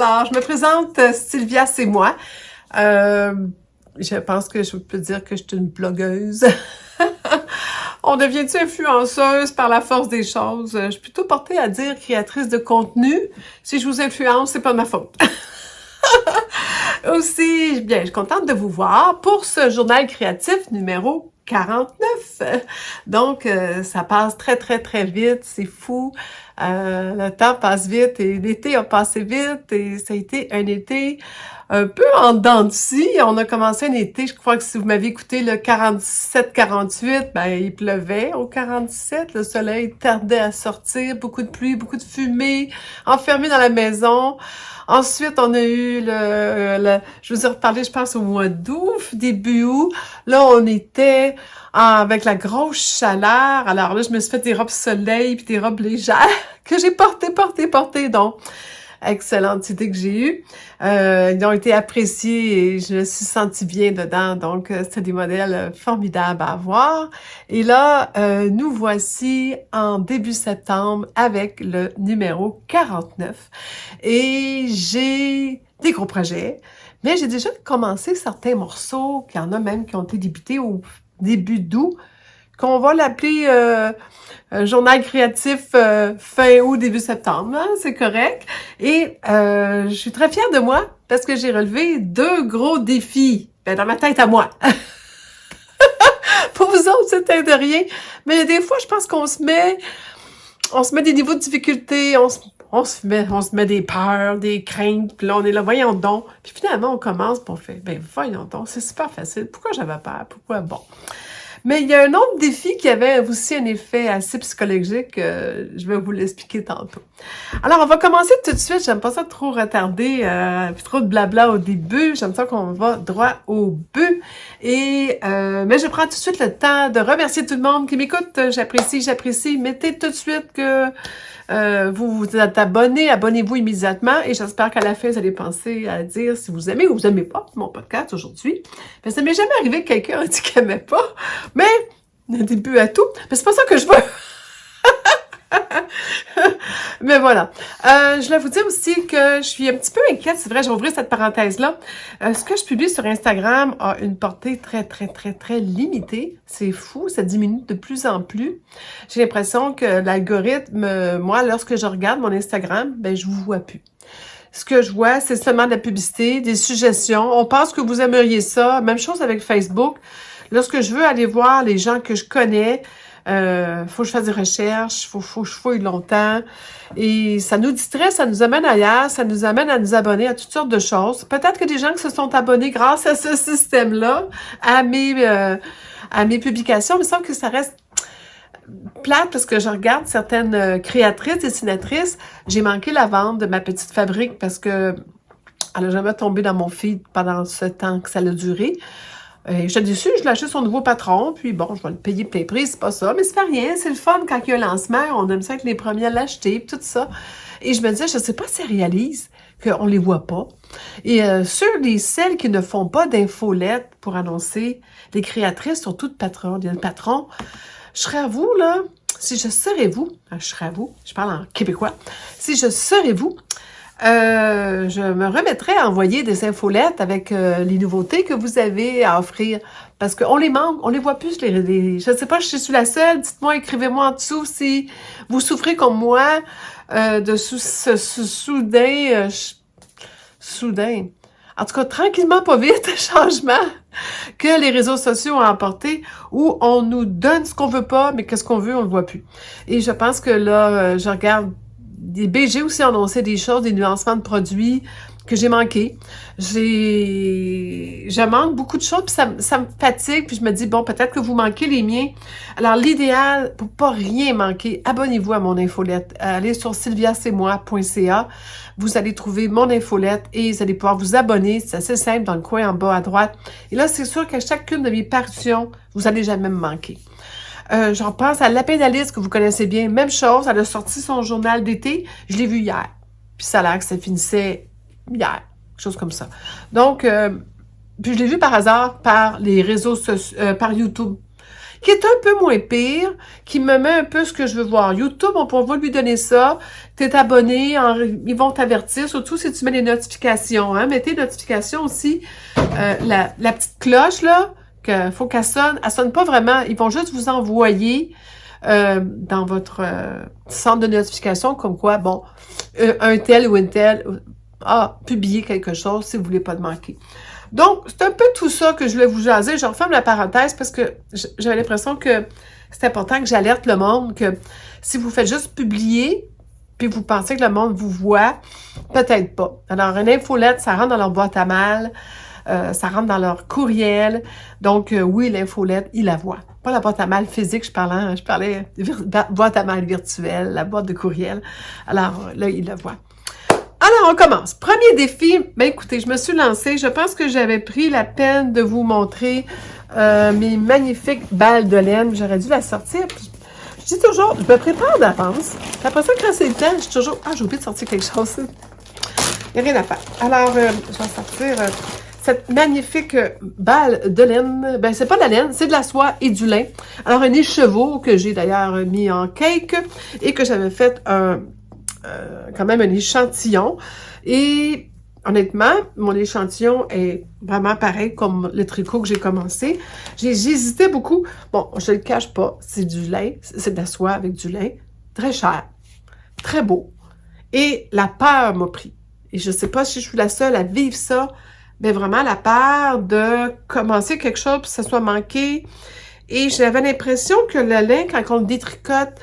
Alors, je me présente, Sylvia, c'est moi. Je pense que je peux dire que je suis une blogueuse. On devient-tu influenceuse par la force des choses? Je suis plutôt portée à dire créatrice de contenu. Si je vous influence, c'est pas de ma faute. Aussi, bien, je suis contente de vous voir pour ce journal créatif numéro 49. Donc, ça passe très, très, très vite. C'est fou. Le temps passe vite et l'été a passé vite et ça a été un été un peu en dents de scie. On a commencé un été, je crois que si vous m'avez écouté le 47-48, ben il pleuvait au 47. Le soleil tardait à sortir, beaucoup de pluie, beaucoup de fumée, enfermé dans la maison. Ensuite, on a eu je vous ai reparlé, je pense, au mois d'août, début août. Là, on était avec la grosse chaleur. Alors là, je me suis fait des robes soleil puis des robes légères que j'ai portées. Donc, excellente idée que j'ai eue. Ils ont été appréciés et je me suis sentie bien dedans. Donc, c'est des modèles formidables à avoir. Et là, nous voici en début septembre avec le numéro 49. Et j'ai des gros projets, mais j'ai déjà commencé certains morceaux, qu'il y en a même qui ont été débutés au début d'août, qu'on va l'appeler journal créatif fin août, début septembre, hein, c'est correct. Et je suis très fière de moi parce que j'ai relevé 2 gros défis, dans ma tête à moi. Pour vous autres, c'était de rien, mais des fois, je pense qu'on se met des niveaux de difficulté, on se met des peurs, des craintes, puis là, on est là, voyons donc. Puis finalement, on commence, puis on fait, voyons donc, c'est super facile. Pourquoi j'avais peur? Pourquoi? Bon. Mais il y a un autre défi qui avait aussi un effet assez psychologique, je vais vous l'expliquer tantôt. Alors, on va commencer tout de suite, j'aime pas ça trop retarder, puis trop de blabla au début, j'aime ça qu'on va droit au but. Et mais je prends tout de suite le temps de remercier tout le monde qui m'écoute, j'apprécie. Mettez tout de suite que vous êtes abonné, abonnez-vous immédiatement et j'espère qu'à la fin, vous allez penser à dire si vous aimez ou vous aimez pas mon podcast aujourd'hui. Mais ça m'est jamais arrivé que quelqu'un a dit qu'il aimait pas, mais un début à tout. Mais c'est pas ça que je veux. Mais voilà. Je voulais vous dire aussi que je suis un petit peu inquiète, c'est vrai, j'ai ouvert cette parenthèse-là. Ce que je publie sur Instagram a une portée très, très, très, très limitée. C'est fou, ça diminue de plus en plus. J'ai l'impression que l'algorithme, moi, lorsque je regarde mon Instagram, je vous vois plus. Ce que je vois, c'est seulement de la publicité, des suggestions. On pense que vous aimeriez ça. Même chose avec Facebook. Lorsque je veux aller voir les gens que je connais, faut que je fasse des recherches, faut que je fouille longtemps. Et ça nous distrait, ça nous amène ailleurs, ça nous amène à nous abonner à toutes sortes de choses. Peut-être que des gens qui se sont abonnés grâce à ce système-là, à mes publications, mais il semble que ça reste plate parce que je regarde certaines créatrices, dessinatrices. J'ai manqué la vente de ma petite fabrique parce que elle n'a jamais tombé dans mon feed pendant ce temps que ça a duré. J'étais déçue, je l'ai acheté son nouveau patron, puis bon, je vais le payer plein prix, c'est pas ça, mais c'est pas rien, c'est le fun quand il y a un lancement, on aime ça être les premiers à l'acheter, puis tout ça. Et je me disais, je sais pas si elles réalisent qu'on les voit pas. Et sur celles qui ne font pas d'infolettes pour annoncer, les créatrices, surtout de patrons, il y a le patron, je serais à vous, là, si je serais vous, je parle en québécois, si je serais vous, je me remettrais à envoyer des infolettes avec les nouveautés que vous avez à offrir. Parce qu'on les manque, on les voit plus. Je ne sais pas si je suis la seule. Dites-moi, écrivez-moi en dessous si vous souffrez comme moi de ce soudain. En tout cas, tranquillement, pas vite, changement que les réseaux sociaux ont apporté où on nous donne ce qu'on veut pas, mais qu'est-ce qu'on veut, on le voit plus. Et je pense que là, je regarde des BG aussi annoncé des choses, des nuancements de produits que j'ai manqué. Je manque beaucoup de choses, puis ça me fatigue, puis je me dis, bon, peut-être que vous manquez les miens. Alors, l'idéal, pour pas rien manquer, abonnez-vous à mon infolette. Allez sur sylviacetmoi.ca. Vous allez trouver mon infolette et vous allez pouvoir vous abonner. C'est assez simple, dans le coin en bas à droite. Et là, c'est sûr qu'à chacune de mes parutions, vous n'allez jamais me manquer. J'en pense à Lapin d'Alice, que vous connaissez bien. Même chose, elle a sorti son journal d'été. Je l'ai vu hier. Puis ça a l'air que ça finissait hier. Quelque chose comme ça. Donc, puis je l'ai vu par hasard par les réseaux sociaux, par YouTube, qui est un peu moins pire, qui me met un peu ce que je veux voir. YouTube, on va lui donner ça. t'es abonné, ils vont t'avertir, surtout si tu mets les notifications. Hein? Mets tes notifications aussi. La petite cloche, là, qu'il faut qu'elle sonne pas vraiment. Ils vont juste vous envoyer dans votre centre de notification comme quoi, bon, un tel ou une telle a publié quelque chose si vous voulez pas le manquer. Donc, c'est un peu tout ça que je voulais vous jaser. Je referme la parenthèse parce que j'avais l'impression que c'est important que j'alerte le monde que si vous faites juste publier, puis vous pensez que le monde vous voit, peut-être pas. Alors, une infolette, ça rentre dans leur boîte à mal, ça rentre dans leur courriel. Donc, oui, l'infolette, ils la voient. Pas la boîte à mal physique, je parlais boîte à mal virtuelle, la boîte de courriel. Alors, là, ils la voient. Alors, on commence. Premier défi, ben écoutez, je me suis lancée. Je pense que j'avais pris la peine de vous montrer mes magnifiques balles de laine. J'aurais dû la sortir. Je dis toujours, je me prépare d'avance. Après ça, quand c'est le temps, je suis toujours, j'ai oublié de sortir quelque chose. Il n'y a rien à faire. Alors, je vais sortir cette magnifique balle de laine. Ben, c'est pas de la laine, c'est de la soie et du lin. Alors, un écheveau que j'ai d'ailleurs mis en cake et que j'avais fait quand même un échantillon. Et honnêtement, mon échantillon est vraiment pareil comme le tricot que j'ai commencé. J'hésitais beaucoup. Bon, je le cache pas, c'est du lin, c'est de la soie avec du lin. Très cher, très beau. Et la peur m'a pris. Et je sais pas si je suis la seule à vivre ça, mais vraiment la peur de commencer quelque chose puis que ça soit manqué. Et j'avais l'impression que le lin, quand on le détricote,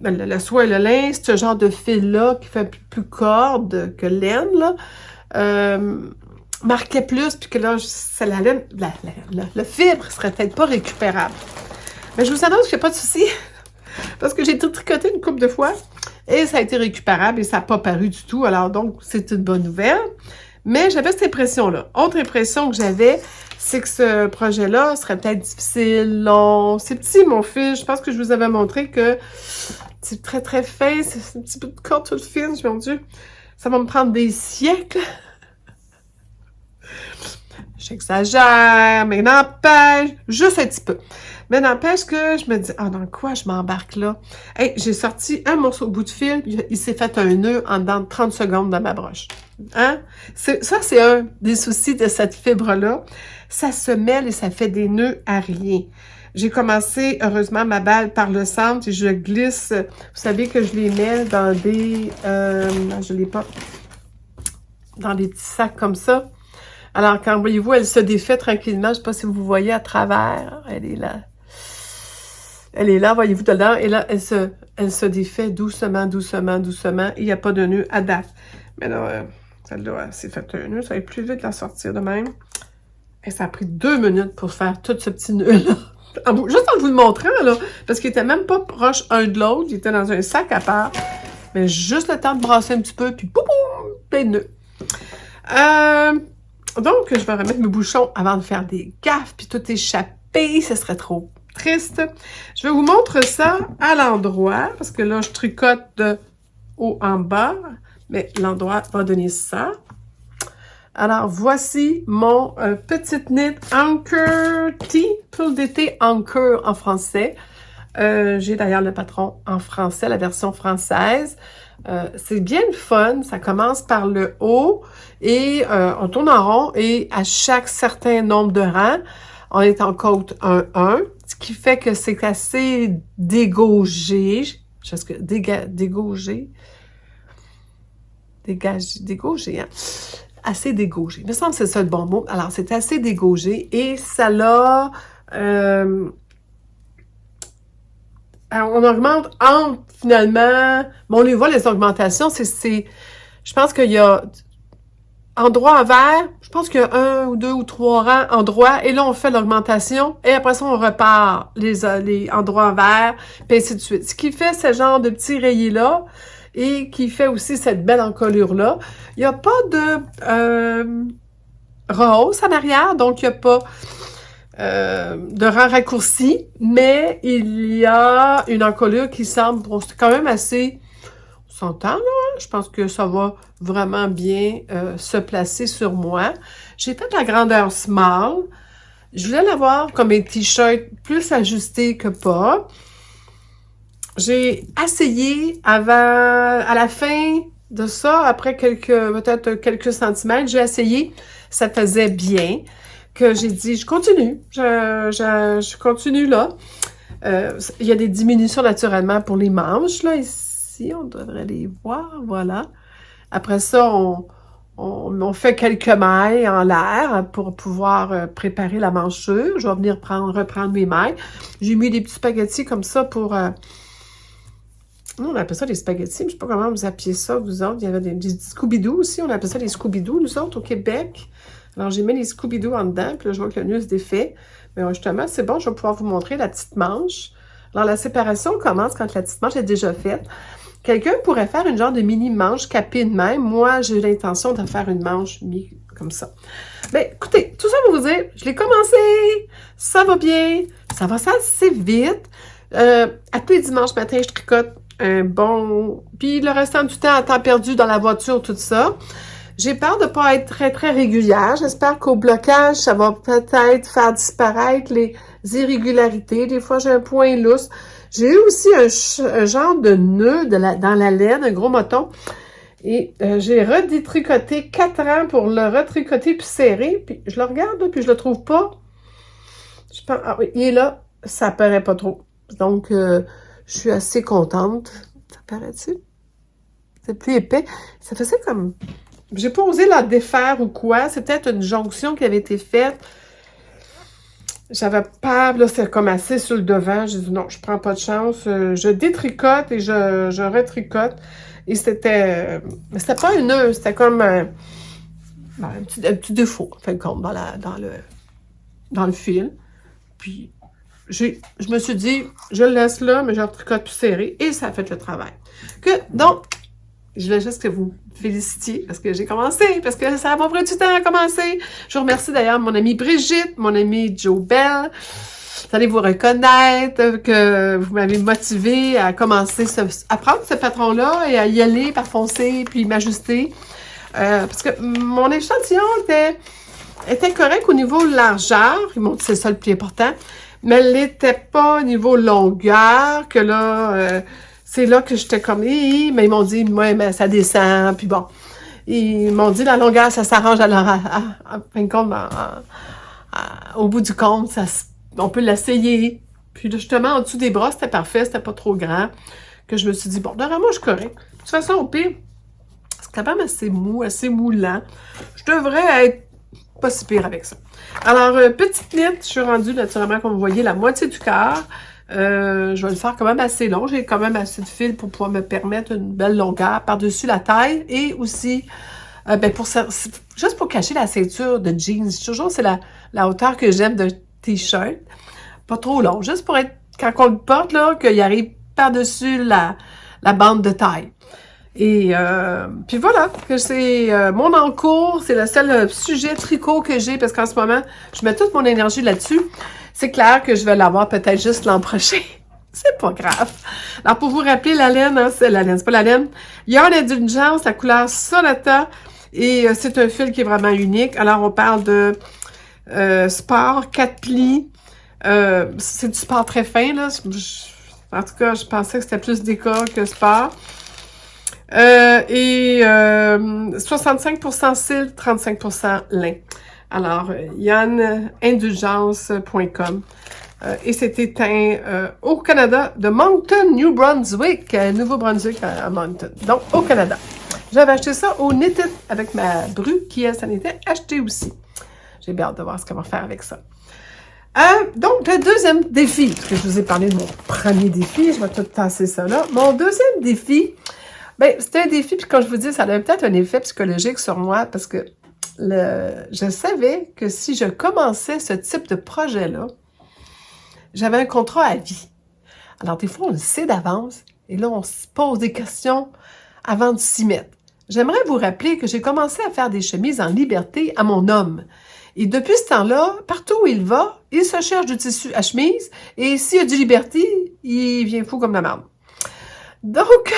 la soie et le lin, c'est ce genre de fil-là qui fait plus corde que laine, là, marquait plus, puis que là, c'est la laine, le fibre serait peut-être pas récupérable. Mais je vous annonce qu'il n'y a pas de souci, parce que j'ai tout tricoté une couple de fois, et ça a été récupérable, et ça n'a pas paru du tout, alors donc, c'est une bonne nouvelle. Mais j'avais cette impression-là. Autre impression que j'avais, c'est que ce projet-là serait peut-être difficile, long, c'est petit, mon fil, je pense que je vous avais montré que c'est très, très fin. C'est un petit peu de corde toute fine. Mon Dieu, ça va me prendre des siècles. J'exagère, mais n'empêche, juste un petit peu. Mais n'empêche que je me dis, dans quoi je m'embarque là? Hey, j'ai sorti un morceau de bout de fil, il s'est fait un nœud en dedans de 30 secondes dans ma broche. Hein? Ça, c'est un des soucis de cette fibre-là. Ça se mêle et ça fait des nœuds à rien. J'ai commencé, heureusement, ma balle par le centre et je glisse. Vous savez que je les mets dans des... je l'ai pas... Dans des petits sacs comme ça. Alors, quand voyez-vous, elle se défait tranquillement. Je ne sais pas si vous voyez à travers. Elle est là. Elle est là, voyez-vous, dedans. Et là, elle se défait doucement, doucement, doucement. Il n'y a pas de nœud à date. Mais là, celle-là, elle s'est fait un nœud. Ça va être plus vite de la sortir de même. Et ça a pris 2 minutes pour faire tout ce petit nœud-là. Juste en vous le montrant, là, parce qu'il était même pas proche un de l'autre, il était dans un sac à part, mais juste le temps de brasser un petit peu, puis boum, plein de nœuds. Donc, je vais remettre mes bouchons avant de faire des gaffes, puis tout échapper, ce serait trop triste. Je vais vous montrer ça à l'endroit, parce que là, je tricote de haut en bas, mais l'endroit va donner ça. Alors, voici mon petite knit Anchor Tee, pull d'été Anchor en français. J'ai d'ailleurs le patron en français, la version française. C'est bien le fun, ça commence par le haut et on tourne en rond et à chaque certain nombre de rangs, on est en côte 1-1, ce qui fait que c'est assez dégaugé, dégagé, hein? Assez dégaugé. Il me semble que c'est ça le bon mot. Alors, c'est assez dégaugé et ça l'a... on augmente entre, finalement... Bon, on les voit, les augmentations, je pense qu'il y a... Endroit en vert, je pense qu'il y a 1 ou 2 ou 3 rangs en droit, et là, on fait l'augmentation, et après ça, on repart les endroits en vert, puis ainsi de suite. Ce qui fait ce genre de petits rayés-là, et qui fait aussi cette belle encolure-là. Il n'y a pas de rehausse en arrière, donc il n'y a pas de rang raccourci, mais il y a une encolure qui semble, bon, c'est quand même assez, on s'entend là, je pense que ça va vraiment bien se placer sur moi. J'ai fait la grandeur small, je voulais l'avoir comme un t-shirt plus ajusté que pas. J'ai essayé à la fin de ça, après peut-être quelques centimètres, j'ai essayé, ça faisait bien, que j'ai dit, je continue, je continue là. Il y a des diminutions naturellement pour les manches, là, ici, on devrait les voir, voilà. Après ça, on fait quelques mailles en l'air pour pouvoir préparer la manchure. Je vais venir reprendre mes mailles. J'ai mis des petits spaghettis comme ça pour... nous, on appelle ça des spaghettis, mais je sais pas comment vous appelez ça, vous autres. Il y avait des Scooby-Doo aussi, on appelle ça des Scooby-Doo, nous autres, au Québec. Alors, j'ai mis les Scooby-Doo en dedans, puis là, je vois que le nœud se défait. Mais justement, c'est bon, je vais pouvoir vous montrer la petite manche. Alors, la séparation commence quand la petite manche est déjà faite. Quelqu'un pourrait faire une genre de mini-manche capée de même. Moi, j'ai l'intention de faire une manche comme ça. Ben, écoutez, tout ça pour vous dire, je l'ai commencé, ça va bien, ça va assez vite. À tous les dimanches matin, je tricote un bon... Puis le restant du temps, à temps perdu dans la voiture, tout ça. J'ai peur de ne pas être très, très régulière. J'espère qu'au blocage, ça va peut-être faire disparaître les irrégularités. Des fois, j'ai un point lousse. J'ai eu aussi un genre de nœud dans la laine, un gros moton. Et j'ai redétricoté 4 ans pour le retricoter puis serrer. Puis je le regarde, puis je le trouve pas. Je pense, ah oui, il est là. Ça apparaît pas trop. Donc, je suis assez contente. Ça paraît-tu? C'est plus épais. Ça faisait comme... J'ai pas osé la défaire ou quoi. C'est peut-être une jonction qui avait été faite. J'avais peur, là, c'est comme assez sur le devant. J'ai dit non, je prends pas de chance. Je détricote et je retricote. Et c'était pas un nœud, c'était comme un petit défaut, en fin de compte, dans le fil. Puis, je me suis dit, je le laisse là, mais je retricote plus serré. Et ça a fait le travail. Donc, je voulais juste que vous félicitiez parce que j'ai commencé, parce que ça m'a pris du temps à commencer. Je vous remercie d'ailleurs mon amie Brigitte, mon amie Jo Bell. Vous allez vous reconnaître que vous m'avez motivé à commencer à prendre ce patron-là et à y aller, par foncer, puis m'ajuster. Parce que mon échantillon était correct au niveau largeur. Ils m'ont dit c'est ça le plus important. Mais elle n'était pas au niveau longueur, que là... c'est là que j'étais comme, mais ils m'ont dit, ouais, mais ça descend, puis bon. Ils m'ont dit, la longueur, ça s'arrange alors, à fin de compte, au bout du compte, on peut l'essayer. Puis justement, en dessous des bras, c'était parfait, c'était pas trop grand, que je me suis dit, bon, normalement, je suis correct. De toute façon, au pire, c'est quand même assez mou, assez moulant. Je devrais être pas si pire avec ça. Alors, petite knit, je suis rendue, naturellement, comme vous voyez, la moitié du quart. Je vais le faire quand même assez long. J'ai quand même assez de fil pour pouvoir me permettre une belle longueur par-dessus la taille et aussi, juste pour cacher la ceinture de jeans. Toujours, c'est la hauteur que j'aime de t-shirt. Pas trop long, juste pour être, quand on le porte, là, qu'il arrive par-dessus la bande de taille. Et puis voilà, que c'est mon encours, c'est le seul sujet tricot que j'ai parce qu'en ce moment, je mets toute mon énergie là-dessus. C'est clair que je vais l'avoir peut-être juste l'an prochain. C'est pas grave. Alors, pour vous rappeler, la laine, hein, c'est pas la laine. Yarn Indulgence, la couleur Sonata. Et c'est un fil qui est vraiment unique. Alors, on parle de sport, 4 plis. C'est du sport très fin, là. En tout cas, je pensais que c'était plus décor que sport. 65% cils, 35% lin. Alors, yarnindulgence.com. Et c'est éteint au Canada de Moncton, New Brunswick. Nouveau-Brunswick à Moncton. Donc, au Canada. J'avais acheté ça au Knitted avec ma bru qui, elle, s'en était acheté aussi. J'ai bien hâte de voir ce qu'elle va faire avec ça. Donc, le deuxième défi, parce que je vous ai parlé de mon premier défi, je vais tout tasser ça là. Mon deuxième défi, ben, c'était un défi, puis quand je vous dis, ça avait peut-être un effet psychologique sur moi, parce que je savais que si je commençais ce type de projet-là, j'avais un contrat à vie. Alors, des fois, on le sait d'avance, et là, on se pose des questions avant de s'y mettre. J'aimerais vous rappeler que j'ai commencé à faire des chemises en liberté à mon homme. Et depuis ce temps-là, partout où il va, il se cherche du tissu à chemise, et s'il y a du liberté, il vient fou comme la merde. Donc,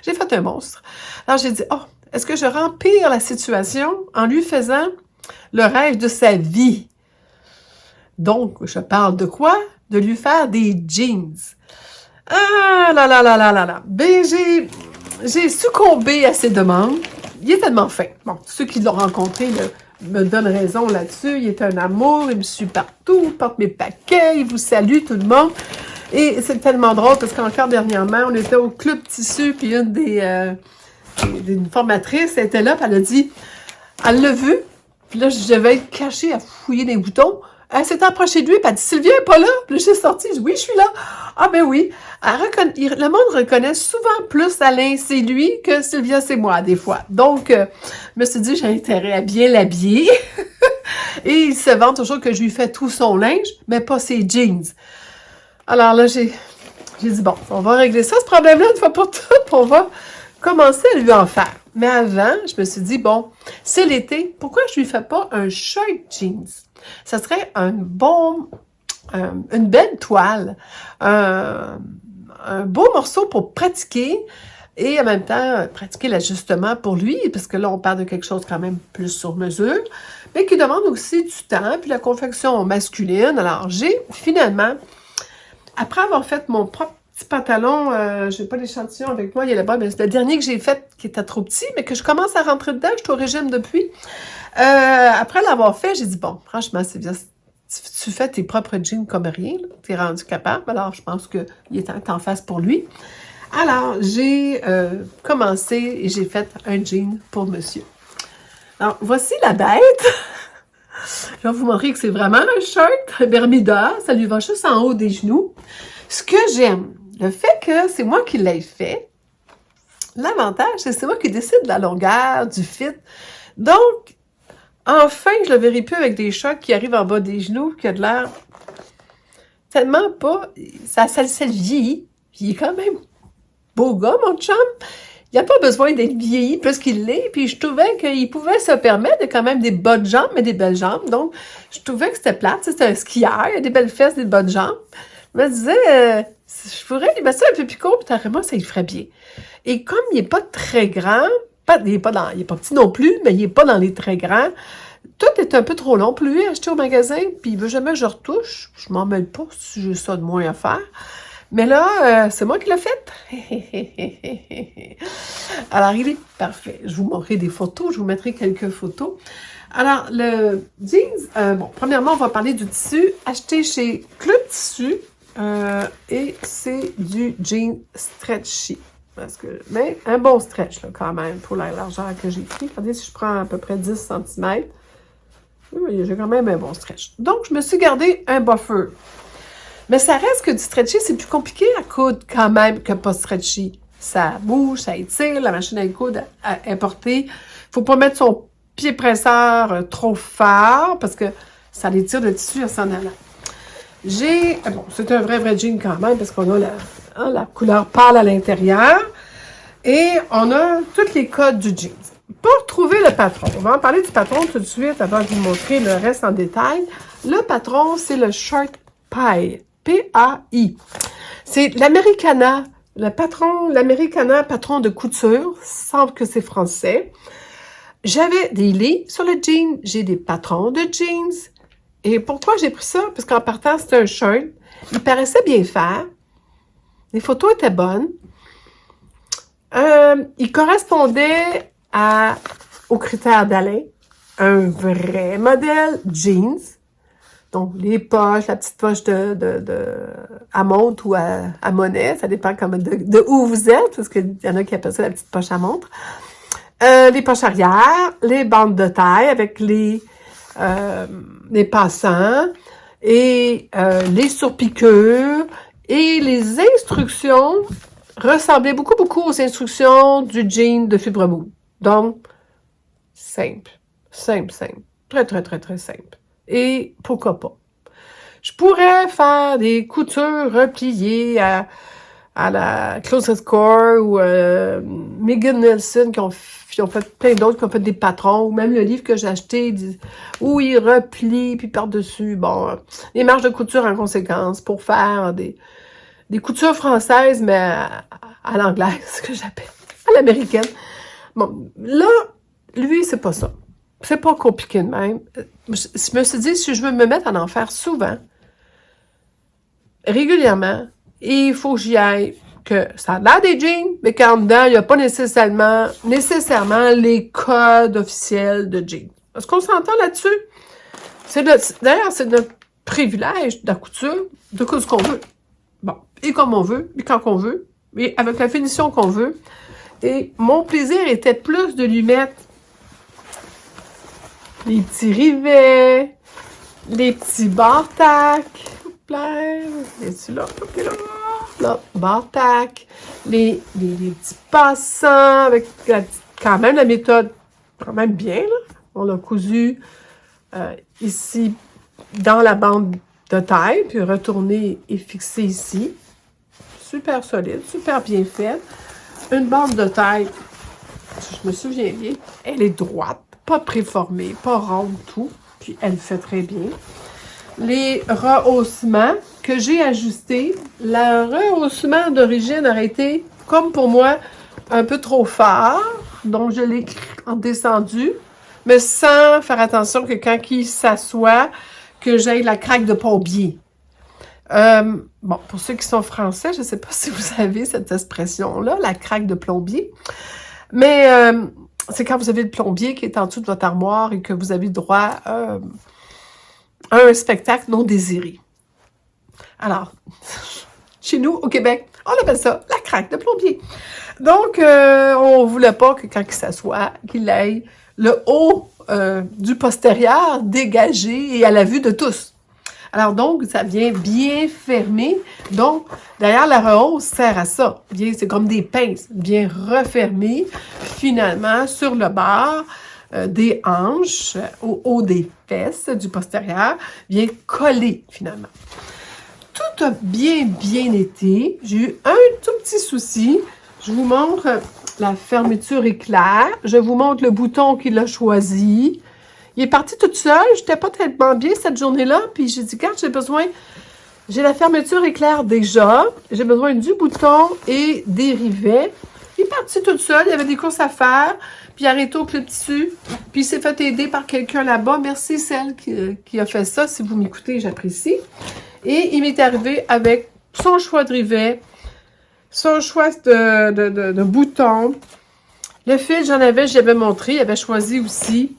j'ai fait un monstre. Alors, j'ai dit, oh, est-ce que je rempire la situation en lui faisant le rêve de sa vie? Donc, je parle de quoi? De lui faire des jeans. Ah là là là là là là. Ben, j'ai succombé à ses demandes. Il est tellement fin. Bon, ceux qui l'ont rencontré me donnent raison là-dessus. Il est un amour, il me suit partout, il porte mes paquets, il vous salue tout le monde. Et c'est tellement drôle parce qu'encore dernièrement, on était au Club Tissu, puis une formatrice était là, puis elle a dit, elle l'a vu, puis là, je devais être cachée à fouiller des boutons. Elle s'est approchée de lui, puis elle dit, Sylvia n'est pas là. Puis là, j'ai sorti, je dis, oui, je suis là. Ah ben oui. Le monde reconnaît souvent plus Alain, c'est lui, que Sylvia, c'est moi, des fois. Donc, je me suis dit, j'ai intérêt à bien l'habiller. Et il se vend toujours que je lui fais tout son linge, mais pas ses jeans. Alors là, j'ai dit, bon, on va régler ça, ce problème-là, une fois pour toutes, on va commencer à lui en faire. Mais avant, je me suis dit, bon, c'est l'été, pourquoi je lui fais pas un shirt jeans? Ça serait une belle toile, un beau morceau pour pratiquer et en même temps pratiquer l'ajustement pour lui, parce que là, on parle de quelque chose quand même plus sur mesure, mais qui demande aussi du temps, puis la confection masculine. Alors, j'ai finalement, après avoir fait mon propre petit pantalon, je n'ai pas l'échantillon avec moi, il y a là-bas, mais c'est le dernier que j'ai fait qui était trop petit, mais que je commence à rentrer dedans, je suis au régime depuis. Après l'avoir fait, j'ai dit, bon, franchement, c'est bien, tu fais tes propres jeans comme rien, tu es rendu capable, alors je pense qu'il est temps que tu en fasses pour lui. Alors, j'ai commencé et j'ai fait un jean pour monsieur. Alors, voici la bête. Je vais vous montrer que c'est vraiment un shirt Bermuda, ça lui va juste en haut des genoux. Ce que j'aime, le fait que c'est moi qui l'ai fait, l'avantage, c'est moi qui décide de la longueur, du fit. Donc, enfin, je le verrai plus avec des shorts qui arrivent en bas des genoux, qui a de l'air tellement pas... Ça le vieillit. Il est quand même beau gars, mon chum. Il n'a pas besoin d'être vieilli plus qu'il l'est. Puis je trouvais qu'il pouvait se permettre de quand même des bonnes jambes, mais des belles jambes. Donc, je trouvais que c'était plate. C'était un skieur. Il a des belles fesses, des bonnes jambes. Je me disais, je pourrais lui mettre ça un peu plus court, puis moi, ça lui ferait bien. Et comme il n'est pas très grand, il n'est pas petit non plus, mais il n'est pas dans les très grands, tout est un peu trop long pour lui à acheter au magasin, puis il veut jamais que je retouche. Je m'en mêle pas si j'ai ça de moins à faire. Mais là, c'est moi qui l'ai fait. Alors, il est parfait. Je vous montrerai des photos, je vous mettrai quelques photos. Alors, le jeans, bon, premièrement, on va parler du tissu acheté chez Club Tissu. Et c'est du jean stretchy. Mais un bon stretch, là, quand même, pour la largeur que j'ai pris. Regardez, si je prends à peu près 10 cm, j'ai quand même un bon stretch. Donc, je me suis gardé un buffer. Mais ça reste que du stretchy, c'est plus compliqué à coudre quand même que pas stretchy. Ça bouge, ça étire, la machine à coudre est portée. Faut pas mettre son pied presseur trop fort parce que ça l'étire le tissu à s'en allant. Bon, c'est un vrai jean quand même parce qu'on a la couleur pâle à l'intérieur et on a tous les codes du jeans. Pour trouver le patron, on va en parler du patron tout de suite avant de vous montrer le reste en détail. Le patron, c'est le Shirt Pie. P-A-I. C'est l'Americana, l'Americana patron de couture, semble que c'est français. J'avais des lits sur le jean, j'ai des patrons de jeans. Et pourquoi j'ai pris ça? Parce qu'en partant, c'était un shirt. Il paraissait bien faire. Les photos étaient bonnes. Il correspondait aux critères d'Alain. Un vrai modèle jeans. Donc, les poches, la petite poche à montre ou à monnaie, ça dépend de où vous êtes, parce qu'il y en a qui appellent ça la petite poche à montre. Les poches arrière, les bandes de taille avec les passants et les surpiqûres et les instructions ressemblaient beaucoup aux instructions du jean de fibre mou. Donc, simple. Très simple. Et pourquoi pas? Je pourrais faire des coutures repliées à la Closest Core ou Megan Nelson qui ont fait plein d'autres, qui ont fait des patrons, ou même le livre que j'ai acheté où ils replient, puis par-dessus, bon, les marges de couture en conséquence pour faire des coutures françaises, mais à l'anglaise, ce que j'appelle, à l'américaine. Bon, là, lui, c'est pas ça. C'est pas compliqué de même. Je me suis dit, si je veux me mettre à en faire souvent, régulièrement, il faut que j'y aille, que ça a l'air des jeans, mais qu'en dedans, il n'y a pas nécessairement les codes officiels de jeans. Est-ce qu'on s'entend là-dessus? D'ailleurs, c'est notre privilège de la couture, de coudre ce qu'on veut. Bon, et comme on veut, et quand on veut, et avec la finition qu'on veut. Et mon plaisir était plus de lui mettre les petits rivets, les petits bar-tac, là, bar-tac, les petits passants, avec quand même la méthode, quand même bien, là. On l'a cousu ici, dans la bande de taille, puis retourné et fixé ici. Super solide, super bien fait. Une bande de taille, je me souviens bien, elle est droite, pas préformée, pas ronde, tout. Puis elle fait très bien. Les rehaussements que j'ai ajustés, le rehaussement d'origine aurait été, comme pour moi, un peu trop fort. Donc je l'ai descendu, mais sans faire attention que quand il s'assoit, que j'aille la craque de plombier. Bon, pour ceux qui sont français, je ne sais pas si vous avez cette expression-là, la craque de plombier. Mais c'est quand vous avez le plombier qui est en dessous de votre armoire et que vous avez droit à un spectacle non désiré. Alors, chez nous, au Québec, on appelle ça la craque de plombier. Donc, on ne voulait pas que quand il s'assoit, qu'il aille le haut du postérieur dégagé et à la vue de tous. Alors donc, ça vient bien fermer. Donc, d'ailleurs, la rehausse sert à ça. C'est comme des pinces, bien refermer finalement sur le bord des hanches, au haut des fesses du postérieur, bien coller finalement. Tout a bien été. J'ai eu un tout petit souci. Je vous montre la fermeture éclair. Je vous montre le bouton qu'il a choisi. Il est parti tout seul. Je n'étais pas tellement bien cette journée-là. Puis j'ai dit, regarde, j'ai la fermeture éclair déjà. J'ai besoin du bouton et des rivets. Il est parti tout seul. Il y avait des courses à faire. Puis il a arrêté au clip dessus. Puis il s'est fait aider par quelqu'un là-bas. Merci celle qui a fait ça. Si vous m'écoutez, j'apprécie. Et il m'est arrivé avec son choix de rivet, son choix de bouton. Le fil, j'avais montré. Il avait choisi aussi.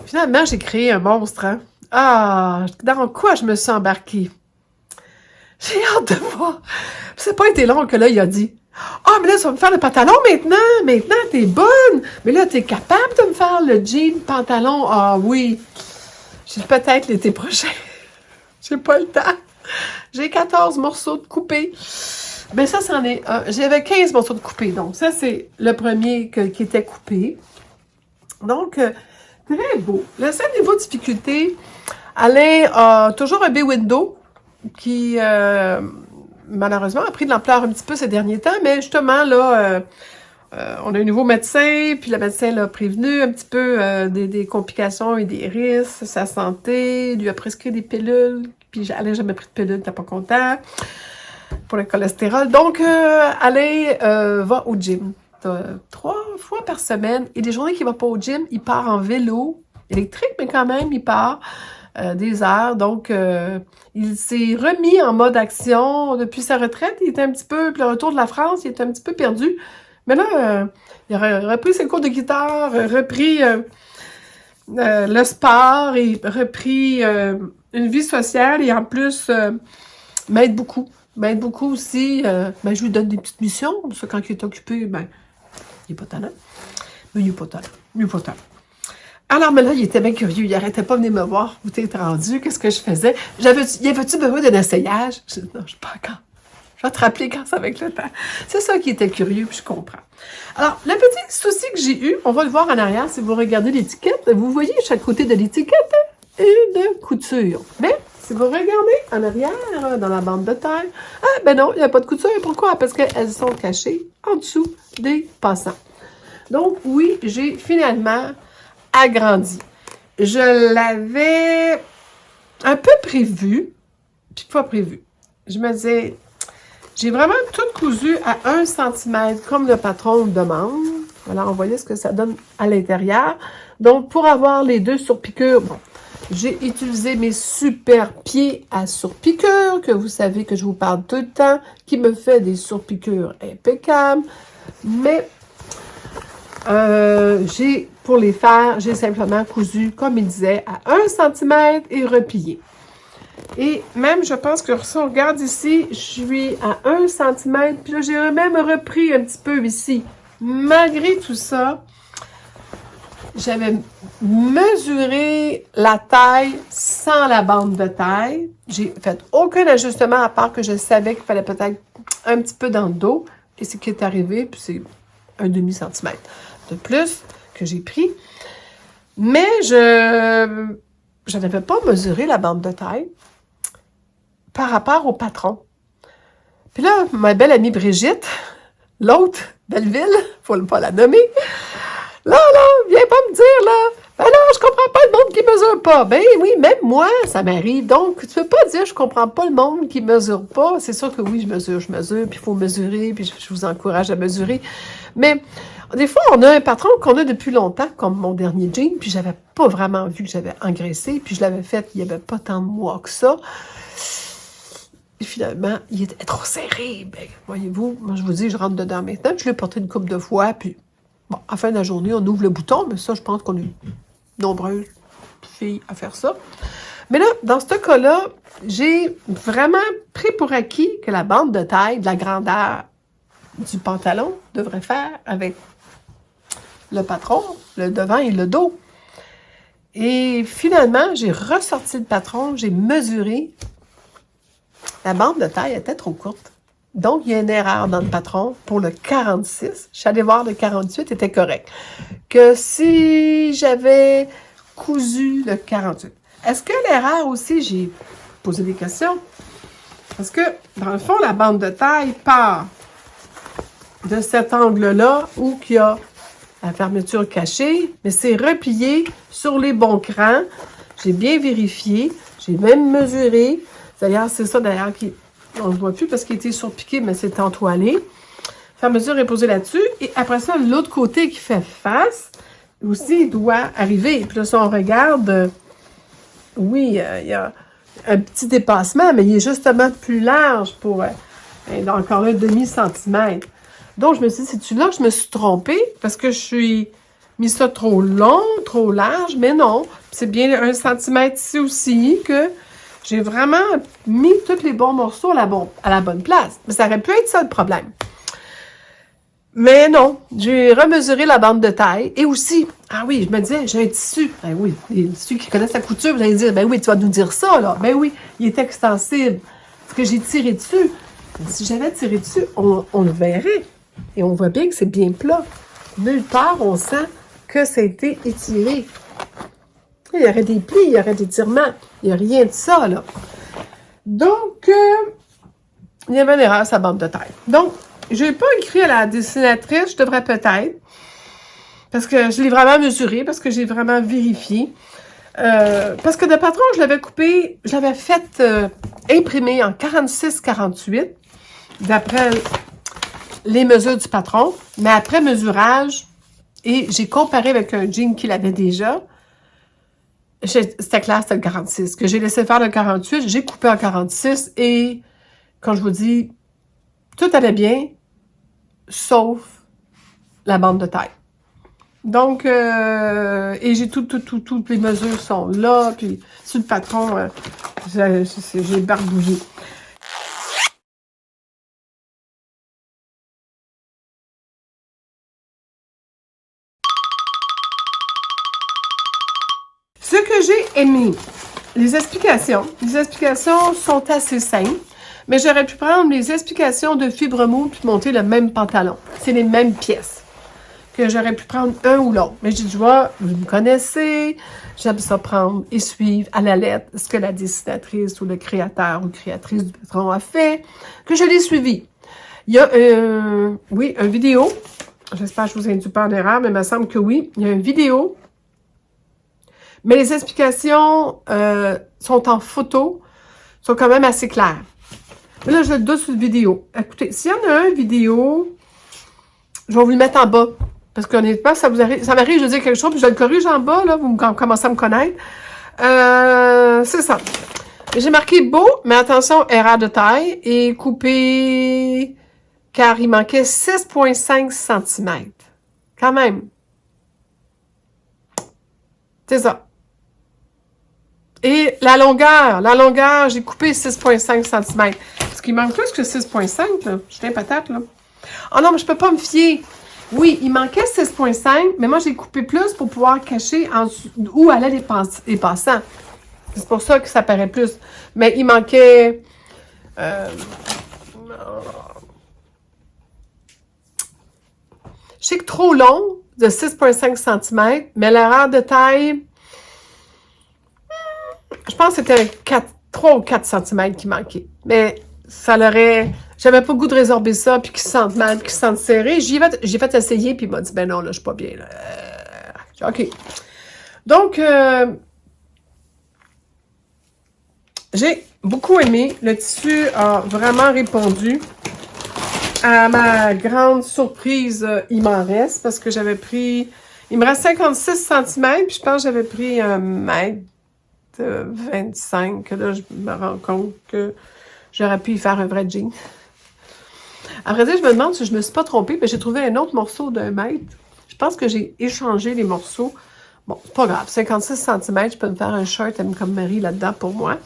Finalement, j'ai créé un monstre, hein? Ah, dans quoi je me suis embarquée? J'ai hâte de voir. Ça n'a pas été long que là, il a dit, « Ah, mais là, tu vas me faire le pantalon maintenant. Maintenant, t'es bonne. Mais là, t'es capable de me faire le jean pantalon. Ah oui. J'ai peut-être l'été prochain. J'ai pas le temps. J'ai 14 morceaux de coupés. Mais ça, c'en est un. J'avais 15 morceaux de coupés. Donc, ça, c'est le premier qui était coupé. Donc, très beau. Le seul niveau de difficulté, Alain a toujours un B-window qui, malheureusement, a pris de l'ampleur un petit peu ces derniers temps, mais justement, là, on a un nouveau médecin, puis le médecin l'a prévenu un petit peu des complications et des risques, sa santé, lui a prescrit des pilules, puis Alain n'a jamais pris de pilules, t'es pas content, pour le cholestérol. Donc, Alain va au gym. 3 fois par semaine. Et les journées qu'il va pas au gym, il part en vélo électrique, mais quand même, il part des heures. Donc, il s'est remis en mode action depuis sa retraite. Il était un petit peu, puis le retour de la France, il était un petit peu perdu. Mais là, il a repris ses cours de guitare, repris le sport, et repris une vie sociale, et en plus, m'aide beaucoup. M'aide beaucoup aussi. Je lui donne des petites missions. Ça, quand il est occupé, il n'est pas talent. Mais il n'est pas talent. Alors, mais là, il était bien curieux. Il n'arrêtait pas de venir me voir. Où t'es rendu? Qu'est-ce que je faisais? Y avait-tu besoin d'un essayage? Je dis, non, je ne sais pas encore. Je vais te rappeler quand c'est avec le temps. C'est ça qui était curieux, puis je comprends. Alors, le petit souci que j'ai eu, on va le voir en arrière, si vous regardez l'étiquette, vous voyez chaque côté de l'étiquette, une couture. Mais, si vous regardez en arrière, dans la bande de taille, non, il n'y a pas de couture. Pourquoi? Parce qu'elles sont cachées en dessous des passants. Donc, oui, j'ai finalement agrandi. Je l'avais un peu prévu, puis pas prévu. Je me disais, j'ai vraiment tout cousu à 1 cm, comme le patron me demande. Alors, on voyait ce que ça donne à l'intérieur. Donc, pour avoir les deux sur piqûre, bon, J'ai utilisé mes super pieds à surpiqûre, que vous savez que je vous parle tout le temps, qui me fait des surpiqûres impeccables. Mais pour les faire, j'ai simplement cousu, comme il disait, à 1 cm et replié. Et même, je pense que si on regarde ici, je suis à 1 cm, puis là, j'ai même repris un petit peu ici. Malgré tout ça, j'avais mesuré la taille sans la bande de taille. J'ai fait aucun ajustement à part que je savais qu'il fallait peut-être un petit peu dans le dos. Et ce qui est arrivé, puis c'est un demi-centimètre de plus que j'ai pris. Mais je n'avais pas mesuré la bande de taille par rapport au patron. Puis là, ma belle amie Brigitte, l'autre Belleville, faut pas la nommer, là, viens pas me dire, là, ben là, je comprends pas le monde qui mesure pas. Ben oui, même moi, ça m'arrive. Donc, tu peux pas dire je comprends pas le monde qui mesure pas. C'est sûr que oui, je mesure, puis il faut mesurer, puis je vous encourage à mesurer. Mais des fois, on a un patron qu'on a depuis longtemps, comme mon dernier jean, puis j'avais pas vraiment vu que j'avais engraissé, puis je l'avais fait, il y avait pas tant de mois que ça. Et finalement, il était trop serré. Ben, voyez-vous, moi, je vous dis, je rentre dedans maintenant, puis je l'ai porté une couple de fois, puis bon, à la fin de la journée, on ouvre le bouton, mais ça, je pense qu'on est nombreuses filles à faire ça. Mais là, dans ce cas-là, j'ai vraiment pris pour acquis que la bande de taille de la grandeur du pantalon devrait faire avec le patron, le devant et le dos. Et finalement, j'ai ressorti le patron, j'ai mesuré. La bande de taille était trop courte. Donc, il y a une erreur dans le patron pour le 46. Je suis allée voir le 48 était correct. Que si j'avais cousu le 48. Est-ce que l'erreur aussi, j'ai posé des questions? Parce que, dans le fond, la bande de taille part de cet angle-là où il y a la fermeture cachée, mais c'est replié sur les bons crans. J'ai bien vérifié. J'ai même mesuré. D'ailleurs, c'est ça d'ailleurs qui... On ne le voit plus parce qu'il était surpiqué, mais c'est entoilé. La mesure est posée là-dessus. Et après ça, l'autre côté qui fait face, aussi, doit arriver. Puis là, si on regarde, oui, il y a un petit dépassement, mais il est justement plus large pour encore un demi-centimètre. Donc, je me suis dit, c'est-tu là que je me suis trompée? Parce que je suis mis ça trop long, trop large, mais non. C'est bien 1 centimètre ici aussi que... J'ai vraiment mis tous les bons morceaux à la bonne place. Mais ça aurait pu être ça le problème. Mais non, j'ai remesuré la bande de taille. Et aussi, ah oui, je me disais, j'ai un tissu. Ben oui, les tissus qui connaissent la couture, vous allez dire, ben oui, tu vas nous dire ça, là. Ben oui, il est extensible. Parce que j'ai tiré dessus. Si j'avais tiré dessus, on le verrait. Et on voit bien que c'est bien plat. Nulle part, on sent que ça a été étiré. Il y aurait des plis, il y aurait des tirements. Il n'y a rien de ça, là. Donc, il y avait une erreur, sa bande de taille. Donc, je n'ai pas écrit à la dessinatrice, je devrais peut-être, parce que je l'ai vraiment mesuré, parce que j'ai vraiment vérifié. Parce que de patron, je l'avais coupé, je l'avais fait imprimer en 46-48, d'après les mesures du patron, mais après mesurage, et j'ai comparé avec un jean qu'il avait déjà. C'était clair, c'était le 46. Que j'ai laissé faire le 48, j'ai coupé en 46 et, quand je vous dis, tout allait bien, sauf la bande de taille. Donc, et j'ai toutes les mesures sont là, puis sur le patron, j'ai barbouillé. Ce que j'ai aimé, les explications sont assez simples, mais j'aurais pu prendre les explications de Fibre Mou puis monter le même pantalon. C'est les mêmes pièces que j'aurais pu prendre un ou l'autre. Mais j'ai dit, vous me connaissez, j'aime ça prendre et suivre à la lettre ce que la dessinatrice ou le créateur ou créatrice du patron a fait, que je l'ai suivi. Il y a, un vidéo, j'espère que je vous induis pas en erreur, mais il me semble que oui, il y a une vidéo. Mais les explications sont en photo, sont quand même assez claires. Mais là, je le donne sur une vidéo. Écoutez, s'il y en a une vidéo, je vais vous le mettre en bas. Parce qu'honnêtement, ça m'arrive, je dis quelque chose, puis je le corrige en bas, là, vous commencez à me connaître. C'est ça. J'ai marqué beau, mais attention, erreur de taille, et coupé, car il manquait 6,5 cm. Quand même. C'est ça. Et la longueur, j'ai coupé 6,5 cm. Parce qu'il manque plus que 6,5, là. Je suis patate, là. Oh non, mais je peux pas me fier. Oui, il manquait 6,5, mais moi, j'ai coupé plus pour pouvoir cacher où allaient les passants. C'est pour ça que ça paraît plus. Mais il manquait... je sais que trop long, de 6,5 cm, mais l'erreur de taille, je pense que c'était 3 ou 4 cm qui manquait. Mais ça l'aurait... J'avais pas le goût de résorber ça, puis qu'ils se sentent mal, qu'ils se sentent serrés. J'ai fait essayer, puis il m'a dit, ben non, là, je suis pas bien. Là. OK. Donc, j'ai beaucoup aimé. Le tissu a vraiment répondu. À ma grande surprise, il m'en reste, parce que j'avais pris... Il me reste 56 cm, puis je pense que j'avais pris 1,25 m. Là, je me rends compte que j'aurais pu y faire un vrai jean. À vrai dire, je me demande si je me suis pas trompée, mais j'ai trouvé un autre morceau d'1 mètre. Je pense que j'ai échangé les morceaux. Bon, c'est pas grave. 56 cm, je peux me faire un shirt comme Marie là-dedans pour moi.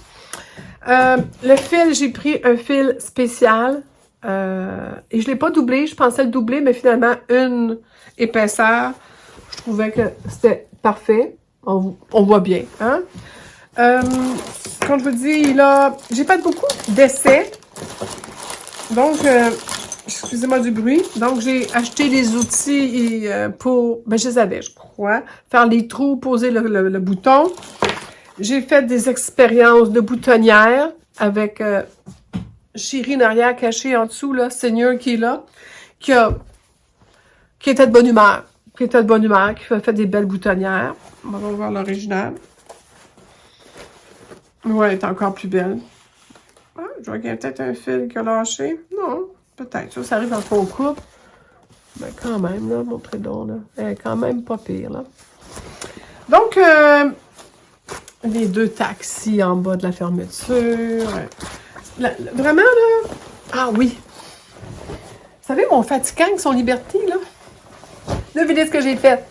Le fil, j'ai pris un fil spécial. Et je l'ai pas doublé. Je pensais le doubler, mais finalement, une épaisseur. Je trouvais que c'était parfait. On voit bien. Hein? Quand je vous dis, là, j'ai fait beaucoup d'essais. Donc, excusez-moi du bruit. Donc, j'ai acheté les outils pour, ben, je les avais, je crois, faire les trous, poser le bouton. J'ai fait des expériences de boutonnière avec Chérie Narrière cachée en dessous, là, Seigneur qui est là, qui était de bonne humeur, qui a fait des belles boutonnières. On va voir l'original. Ouais, elle est encore plus belle. Ah, je vois qu'il y a peut-être un fil qui a lâché. Non, peut-être. Ça arrive en faux coupe. Mais quand même, là, montrez donc, là. Elle est quand même pas pire, là. Donc, les deux taxis en bas de la fermeture. Vraiment, là... Ah oui! Vous savez, mon fatigant avec son Liberty, là? Devinez ce que j'ai fait.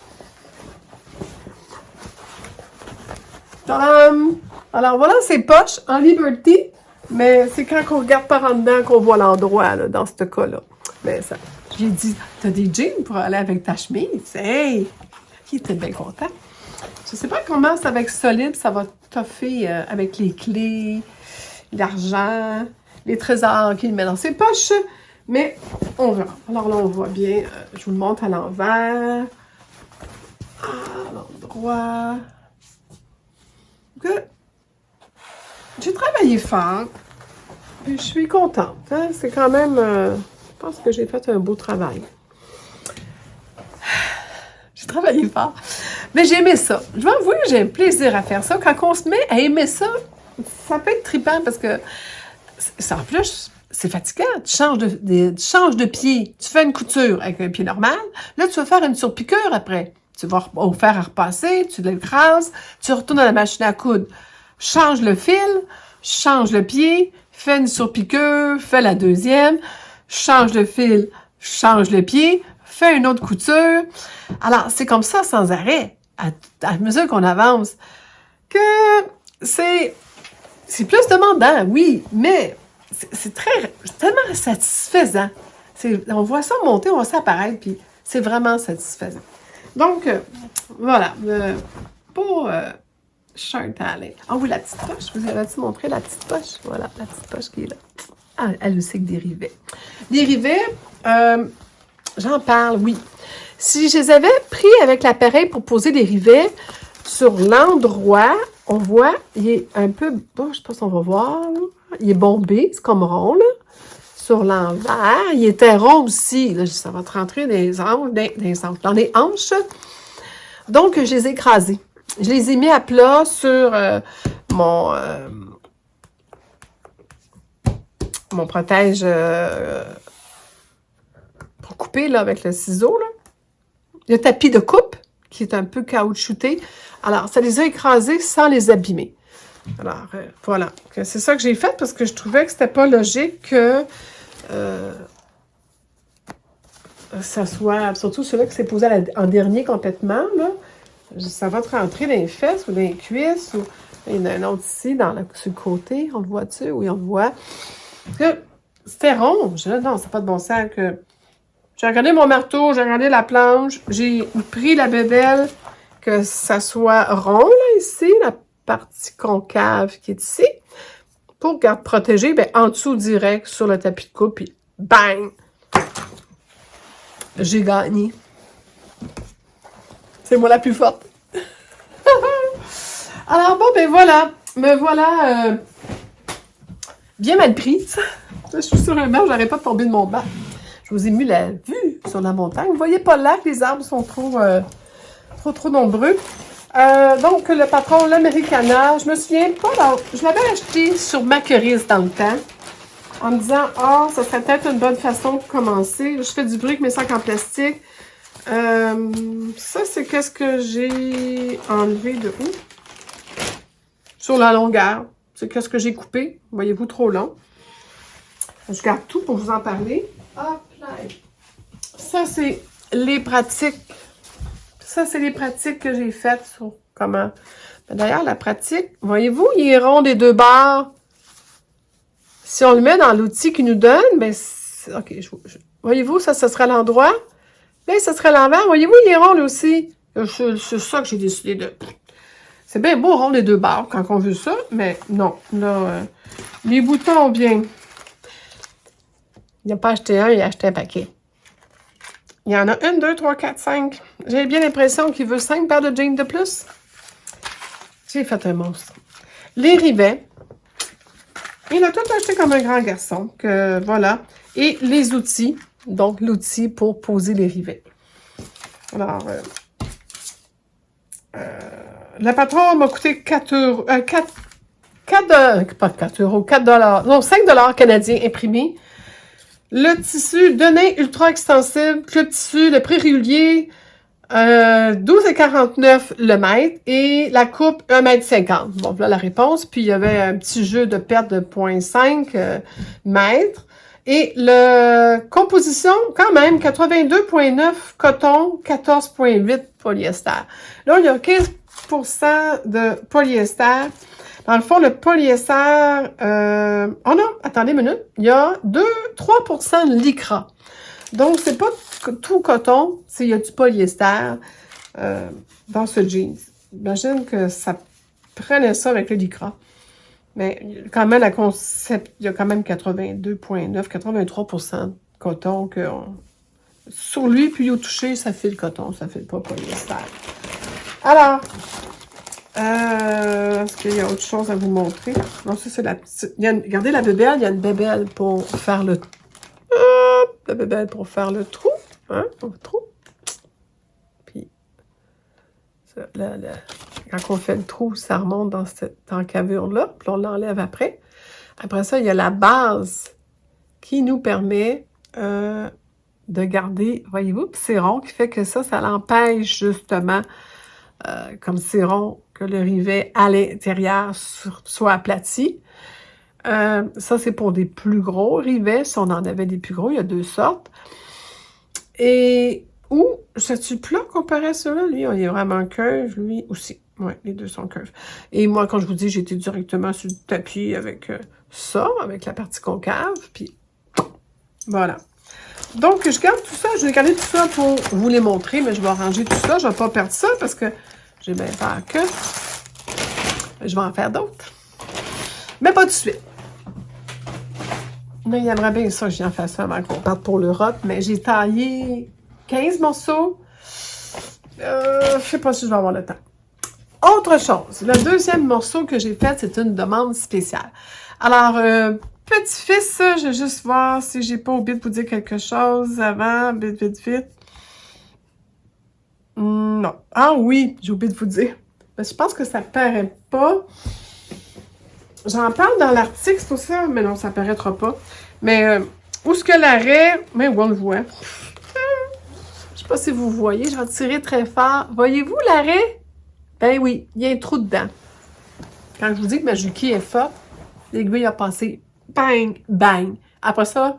Tadam! Alors, voilà ses poches en Liberty. Mais c'est quand on regarde par en dedans qu'on voit l'endroit, là, dans ce cas-là. Mais ça, j'ai dit, t'as des jeans pour aller avec ta chemise? Hey! Il était bien content. Je sais pas comment c'est avec solide, ça va toffer avec les clés, l'argent, les trésors qu'il met dans ses poches. Mais on verra. Alors là, on voit bien. Je vous le montre à l'envers. À l'endroit. J'ai travaillé fort. Puis je suis contente. Hein? C'est quand même... je pense que j'ai fait un beau travail. J'ai travaillé fort. Mais j'ai aimé ça. Je vais avouer que j'ai un plaisir à faire ça. Quand on se met à aimer ça, ça peut être trippant parce que... En plus, c'est fatigant. Tu changes de pied. Tu fais une couture avec un pied normal. Là, tu vas faire une surpiqûre après. Tu vas faire à repasser, tu l'écrases, tu retournes à la machine à coudre. Change le fil, change le pied, fais une surpiqûre, fais la deuxième, change le fil, change le pied, fais une autre couture. Alors, c'est comme ça sans arrêt, à mesure qu'on avance, que c'est plus demandant, oui, mais c'est tellement satisfaisant. On voit ça monter, on voit ça apparaître, puis c'est vraiment satisfaisant. Donc, voilà, pour shirt à aller. Ah oui, la petite poche, je vous avais-tu montré la petite poche? Voilà, la petite poche qui est là. Ah, elle aussi avec des rivets. Les rivets, j'en parle, oui. Si je les avais pris avec l'appareil pour poser les rivets, sur l'endroit, on voit, il est un peu, bon, je sais pas si on va voir, là. Il est bombé, c'est comme rond, là. Sur l'envers, il était rond aussi, là, ça va te rentrer dans les hanches, dans les hanches. Donc, je les ai écrasés. Je les ai mis à plat sur mon protège pour couper, là, avec le ciseau, là. Le tapis de coupe qui est un peu caoutchouté. Alors, ça les a écrasés sans les abîmer. Alors, voilà. C'est ça que j'ai fait parce que je trouvais que c'était pas logique que ça soit... Surtout celui-là qui s'est posé en dernier complètement, là. Ça va te rentrer dans les fesses ou dans les cuisses. Ou... Il y en a un autre ici, sur le côté. On le voit-tu? Oui, on le voit. C'était rond. Je dis, non, c'est pas de bon sens que... J'ai regardé mon marteau, j'ai regardé la planche, j'ai pris la bébelle, que ça soit rond, là, ici, la partie concave qui est ici, pour protéger, ben, en dessous direct, sur le tapis de coupe, puis bang! J'ai gagné. C'est moi la plus forte. Alors, bon, ben voilà. Me voilà bien mal prise. Je suis sur un banc, j'arrête pas de tomber de mon banc. Je vous ai mis la vue sur la montagne. Vous voyez pas là que les arbres sont trop nombreux. Donc, le patron, l'Americana, je me souviens pas, je l'avais acheté sur Maqueris dans le temps, en me disant, ça serait peut-être une bonne façon de commencer. Je fais du bruit avec mes sacs en plastique. Ça, c'est qu'est-ce que j'ai enlevé de où? Sur la longueur. C'est qu'est-ce que j'ai coupé. Voyez-vous, trop long. Je garde tout pour vous en parler. Hop là. Ça, c'est les pratiques. Ça, c'est les pratiques que j'ai faites sur comment. D'ailleurs, la pratique, voyez-vous, il est rond des deux barres. Si on le met dans l'outil qu'il nous donne, ben, OK, voyez-vous, ça serait l'endroit. Là, ça serait l'envers. Voyez-vous, il est rond, là aussi. C'est ça que j'ai décidé de... C'est bien beau, rond des deux barres, quand on veut ça, mais non. Là, les boutons ont bien... Il n'a pas acheté un, il a acheté un paquet. Il y en a 1, 2, 3, 4, 5. J'ai bien l'impression qu'il veut 5 paires de jeans de plus. J'ai fait un monstre. Les rivets. Il a tout acheté comme un grand garçon. Que, voilà. Et les outils. Donc, l'outil pour poser les rivets. Alors, la patronne m'a coûté 4 euros. Pas 4 euros, 4 $. Non, 5 $ canadiens imprimés. Le tissu Denain ultra extensible, club tissu, le prix régulier, 12,49 le mètre et la coupe 1,50 m. Bon, voilà la réponse. Puis il y avait un petit jeu de perte de 0,5 mètres. Et le composition, quand même, 82,9 coton, 14,8 polyester. Là, il y a 15% de polyester. Dans le fond, le polyester, oh non, attendez une minute, il y a 3% de lycra. Donc, c'est pas tout coton, il y a du polyester dans ce jeans. J'imagine que ça prenait ça avec le lycra. Mais quand même, il y a quand même 82,9, 83% de coton que sur lui, puis au toucher, ça fait le coton, ça fait pas polyester. Alors, est-ce qu'il y a autre chose à vous montrer? Non, ça, c'est la petite... regardez la bébelle, il y a une bébelle pour faire le... la bébelle pour faire le trou. Hein? Le trou. Puis, ça, quand on fait le trou, ça remonte dans cette encavure-là. Puis on l'enlève après. Après ça, il y a la base qui nous permet de garder... Voyez-vous? Puis c'est rond qui fait que ça l'empêche justement... comme c'est rond, que le rivet à l'intérieur soit aplati. Ça, c'est pour des plus gros rivets. Si on en avait des plus gros, il y a 2 sortes. Et où, sais-tu plat comparé à ceux-là? Lui, il est vraiment curve, lui aussi. Oui, les deux sont curves. Et moi, quand je vous dis, j'étais directement sur le tapis avec ça, avec la partie concave, puis voilà. Donc, je garde tout ça. Je vais garder tout ça pour vous les montrer, mais je vais arranger tout ça. Je ne vais pas perdre ça parce que j'ai bien peur que je vais en faire d'autres. Mais pas tout de suite. Mais il aimerait bien ça que j'en fasse avant qu'on parte pour l'Europe. Mais j'ai taillé 15 morceaux. Je ne sais pas si je vais avoir le temps. Autre chose. Le deuxième morceau que j'ai fait, c'est une demande spéciale. Alors, petit-fils, je vais juste voir si j'ai pas oublié de vous dire quelque chose avant. Vite, vite, vite. Non. Ah oui, j'ai oublié de vous dire. Mais je pense que ça paraît pas. J'en parle dans l'article, c'est pour ça, mais non, ça paraîtra pas. Mais où est-ce que l'arrêt... Mais on le voit. Je sais pas si vous voyez, je vais tirer très fort. Voyez-vous l'arrêt? Ben oui, il y a un trou dedans. Quand je vous dis que ma juki est forte, l'aiguille a passé bang, bang. Après ça,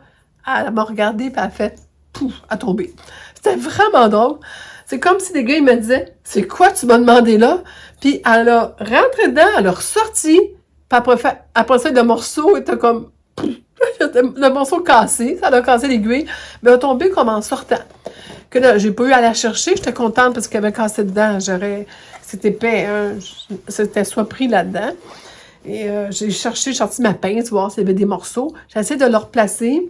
elle m'a regardé et elle a fait pouf, elle a tombé. C'était vraiment drôle. C'est comme si l'aiguille me disait, c'est quoi tu m'as demandé là? Puis elle a rentré dedans, elle a ressorti, puis après ça, le morceau était comme, pouf, le morceau cassé, ça a cassé l'aiguille, mais elle a tombé comme en sortant. Que là, j'ai pas eu à la chercher, j'étais contente parce qu'elle avait cassé dedans, c'était épais, hein, c'était soit pris là-dedans. Et j'ai sorti ma pince, voir s'il y avait des morceaux. J'ai essayé de le replacer.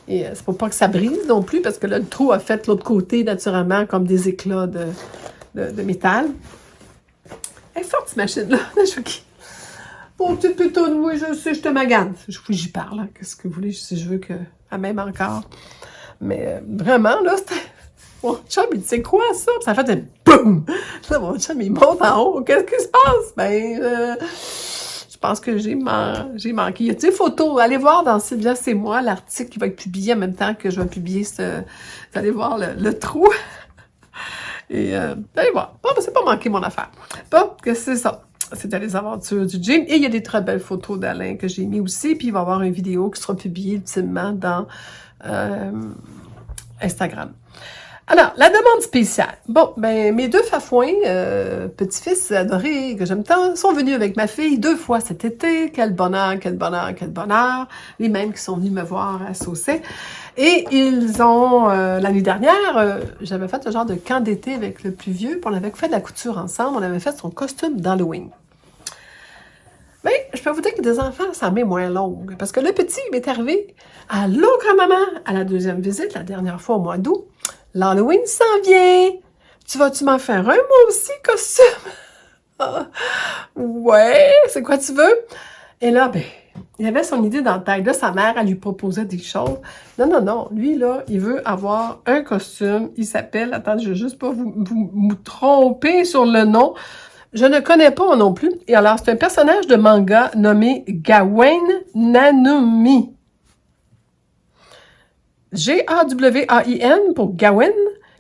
Et c'est pour pas que ça brise non plus, parce que là, le trou a fait l'autre côté, naturellement, comme des éclats de métal. Elle est forte, cette machine-là. Bon, petite pétoune, oui, je sais, je te magane. J'y parle, hein. Qu'est-ce que vous voulez, si je veux qu'elle m'aime encore. Mais vraiment, là, c'était... Mon chum, il dit, c'est quoi ça? Puis ça a fait un boum! Là, mon chum, il monte en haut. Qu'est-ce qui se passe? Ben, je pense que j'ai manqué. Il y a des photos. Allez voir dans Sylvia, c'est moi, l'article qui va être publié en même temps que je vais publier vous allez voir le trou. Et, allez voir. Bon, ben, c'est pas manqué mon affaire. Bon, que c'est ça. C'était les aventures du jean. Et il y a des très belles photos d'Alain que j'ai mis aussi. Puis il va y avoir une vidéo qui sera publiée ultimement dans Instagram. Alors, la demande spéciale. Bon, ben, mes deux fafouins, petits-fils adorés, que j'aime tant, sont venus avec ma fille 2 fois cet été. Quel bonheur, quel bonheur, quel bonheur. Les mêmes qui sont venus me voir à Saucet. Et ils ont, l'année dernière, j'avais fait un genre de camp d'été avec le plus vieux, puis on avait fait de la couture ensemble. On avait fait son costume d'Halloween. Mais je peux vous dire que des enfants, ça m'est moins longue. Parce que le petit, il m'est arrivé à grand-maman, à la 2e visite, la dernière fois au mois d'août. L'Halloween s'en vient. Tu vas-tu m'en faire un, moi aussi, costume? Ah, ouais, c'est quoi tu veux? Et là, ben, il avait son idée dans la tête. Là, sa mère, elle lui proposait des choses. Non, non, non. Lui, là, il veut avoir un costume. Il s'appelle, attendez, je ne veux juste pas vous tromper sur le nom. Je ne connais pas non plus. Et alors, c'est un personnage de manga nommé Gawain Nanumi. G-A-W-A-I-N pour Gawain,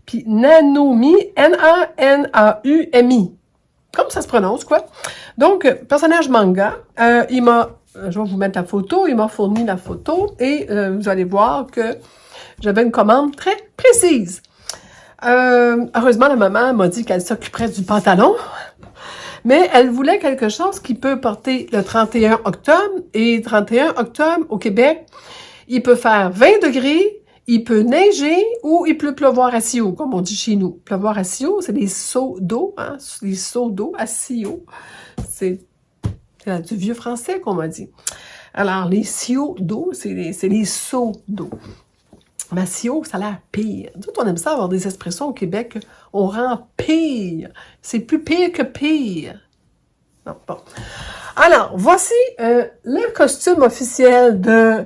puis Nanumi, N-A-N-A-U-M-I. Comme ça se prononce, quoi. Donc, personnage manga, je vais vous mettre la photo, il m'a fourni la photo, et vous allez voir que j'avais une commande très précise. Heureusement, la maman m'a dit qu'elle s'occuperait du pantalon, mais elle voulait quelque chose qui peut porter le 31 octobre, et 31 octobre, au Québec, il peut faire 20 degrés, il peut neiger ou il peut pleuvoir à Sio, comme on dit chez nous. Pleuvoir à Sio, c'est des seaux d'eau, hein, des seaux d'eau à Sio. C'est du vieux français qu'on m'a dit. Alors, les seaux d'eau, c'est les seaux d'eau. Mais Sio, ça a l'air pire. Nous, on aime ça avoir des expressions au Québec, on rend pire. C'est plus pire que pire. Non, bon. Alors, voici le costume officiel de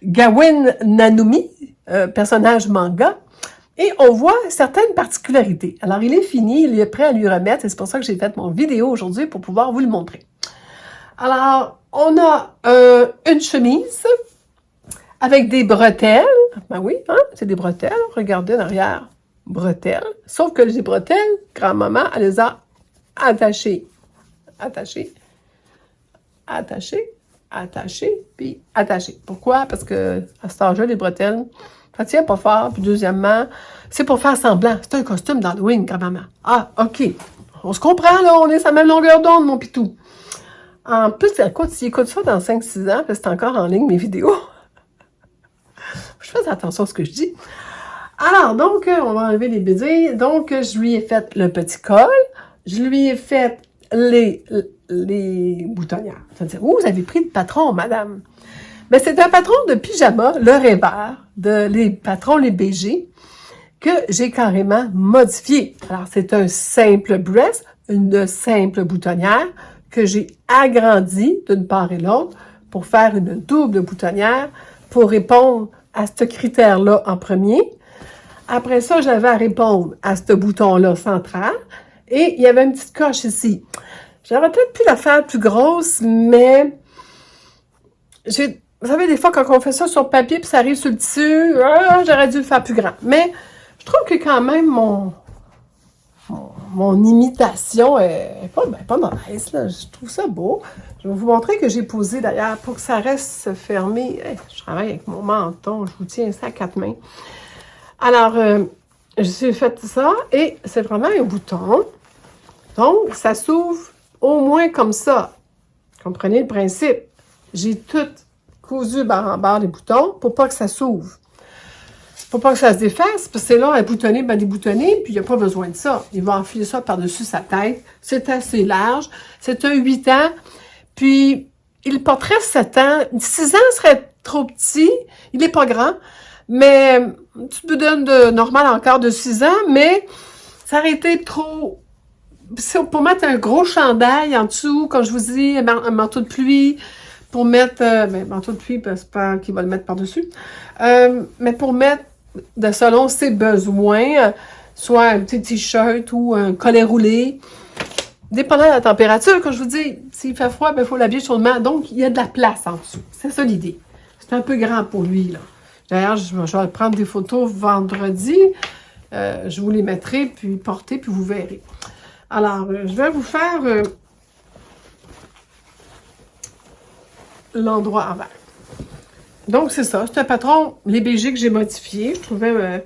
Gawain Nanumi, personnage manga, et on voit certaines particularités. Alors, il est fini, il est prêt à lui remettre, et c'est pour ça que j'ai fait mon vidéo aujourd'hui pour pouvoir vous le montrer. Alors, on a une chemise avec des bretelles. Ben oui, hein, c'est des bretelles. Regardez derrière, bretelles. Sauf que les bretelles, grand-maman, elle les a attachées. Attachées. Puis attachées. Pourquoi? Parce que à cet âge-là, les bretelles, ça tient pas fort. Puis deuxièmement, c'est pour faire semblant. C'est un costume d'Halloween, grand-maman. Ah, OK. On se comprend, là. On est sur la même longueur d'onde, mon pitou. En plus, écoute, s'il écoute ça dans 5-6 ans, c'est encore en ligne, mes vidéos. Je fais attention à ce que je dis. Alors, donc, on va enlever les bédilles. Donc, je lui ai fait le petit col. Je lui ai fait les boutonnières. C'est-à-dire, vous avez pris le patron, madame. Mais c'est un patron de pyjama, le rêveur, les patrons, les BG, que j'ai carrément modifié. Alors, c'est un simple breast, une simple boutonnière que j'ai agrandie d'une part et l'autre pour faire une double boutonnière pour répondre à ce critère-là en premier. Après ça, j'avais à répondre à ce bouton-là central. Et il y avait une petite coche ici. J'aurais peut-être pu la faire plus grosse, mais vous savez, des fois, quand on fait ça sur papier puis ça arrive sur le tissu, j'aurais dû le faire plus grand. Mais je trouve que quand même mon imitation est pas mauvaise, là. Je trouve ça beau. Je vais vous montrer que j'ai posé d'ailleurs pour que ça reste fermé. Je travaille avec mon menton, je vous tiens ça à 4 mains. Alors, j'ai fait ça et c'est vraiment un bouton. Donc, ça s'ouvre au moins comme ça. Comprenez le principe? J'ai tout cousu barre en barre les boutons pour pas que ça s'ouvre. Faut pas que ça se défasse, parce que c'est long à boutonner, ben déboutonner, puis il n'y a pas besoin de ça. Il va enfiler ça par-dessus sa tête. C'est assez large. C'est un 8 ans. Puis, il porterait 7 ans. 6 ans serait trop petit. Il n'est pas grand. Mais, tu te donnes de normal encore de 6 ans, mais ça aurait été trop... C'est pour mettre un gros chandail en dessous, comme je vous dis, un manteau de pluie, pour mettre... manteau de pluie, c'est pas qu'il va le mettre par-dessus. Mais pour mettre selon ses besoins, soit un petit t-shirt ou un collet roulé, dépendant de la température, comme je vous dis, s'il fait froid, il faut l'habiller chaudement, donc il y a de la place en dessous. C'est ça l'idée. C'est un peu grand pour lui, là. D'ailleurs, je vais prendre des photos vendredi, je vous les mettrai, puis porter, puis vous verrez. Alors, je vais vous faire l'endroit envers. Donc, c'est ça. C'est un patron, les BG que j'ai modifié. Je trouvais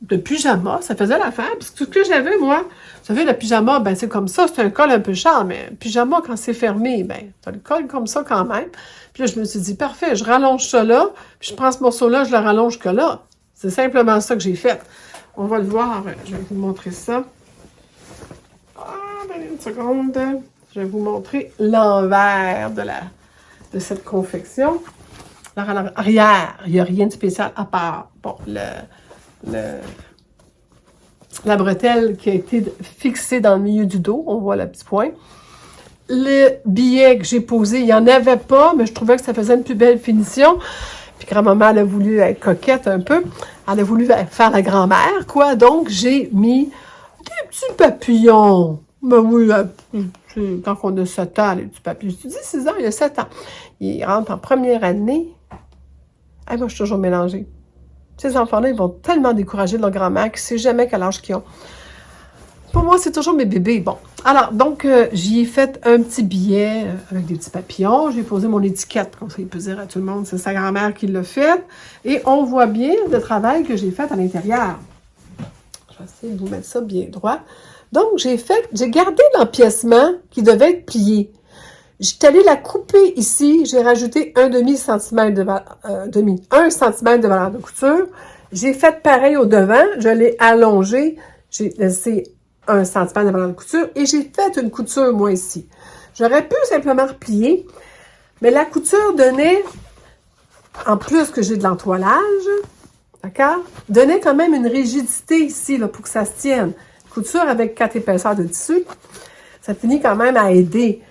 de pyjama. Ça faisait l'affaire. Parce que tout ce que j'avais, moi, vous savez, le pyjama, ben c'est comme ça. C'est un col un peu cher. Mais un pyjama, quand c'est fermé, ben t'as le col comme ça quand même. Puis là, je me suis dit, parfait, je rallonge ça là. Puis je prends ce morceau-là, je le rallonge que là. C'est simplement ça que j'ai fait. On va le voir. Je vais vous montrer ça. Une seconde. Je vais vous montrer l'envers de cette confection. Alors, à l'arrière, il n'y a rien de spécial à part. Bon, la bretelle qui a été fixée dans le milieu du dos. On voit le petit point. Le billet que j'ai posé, il n'y en avait pas, mais je trouvais que ça faisait une plus belle finition. Puis grand-maman, elle a voulu être coquette un peu. Elle a voulu faire la grand-mère, quoi. Donc, j'ai mis des petits papillons. Ben oui, quand on a 7 ans, les petits papillons. Je te dis 6 ans, il y a 7 ans. Il rentre en première année. Ah, moi, je suis toujours mélangée. Ces enfants-là, ils vont tellement décourager leur grand-mère qu'ils ne savent jamais quel âge qu'ils ont. Pour moi, c'est toujours mes bébés. Bon, alors, donc, j'y ai fait un petit billet avec des petits papillons. J'ai posé mon étiquette, comme ça, il peut dire à tout le monde, c'est sa grand-mère qui l'a fait. Et on voit bien le travail que j'ai fait à l'intérieur. Je vais essayer de vous mettre ça bien droit. Donc, j'ai gardé l'empiècement qui devait être plié. J'étais allée la couper ici. J'ai rajouté 1 centimètre de valeur de couture. J'ai fait pareil au devant. Je l'ai allongé. J'ai laissé 1 centimètre de valeur de couture. Et j'ai fait une couture, moi, ici. J'aurais pu simplement replier. Mais la couture donnait, en plus que j'ai de l'entoilage, d'accord, donnait quand même une rigidité ici, là, pour que ça se tienne. Couture avec 4 épaisseurs de tissu, ça finit quand même à aider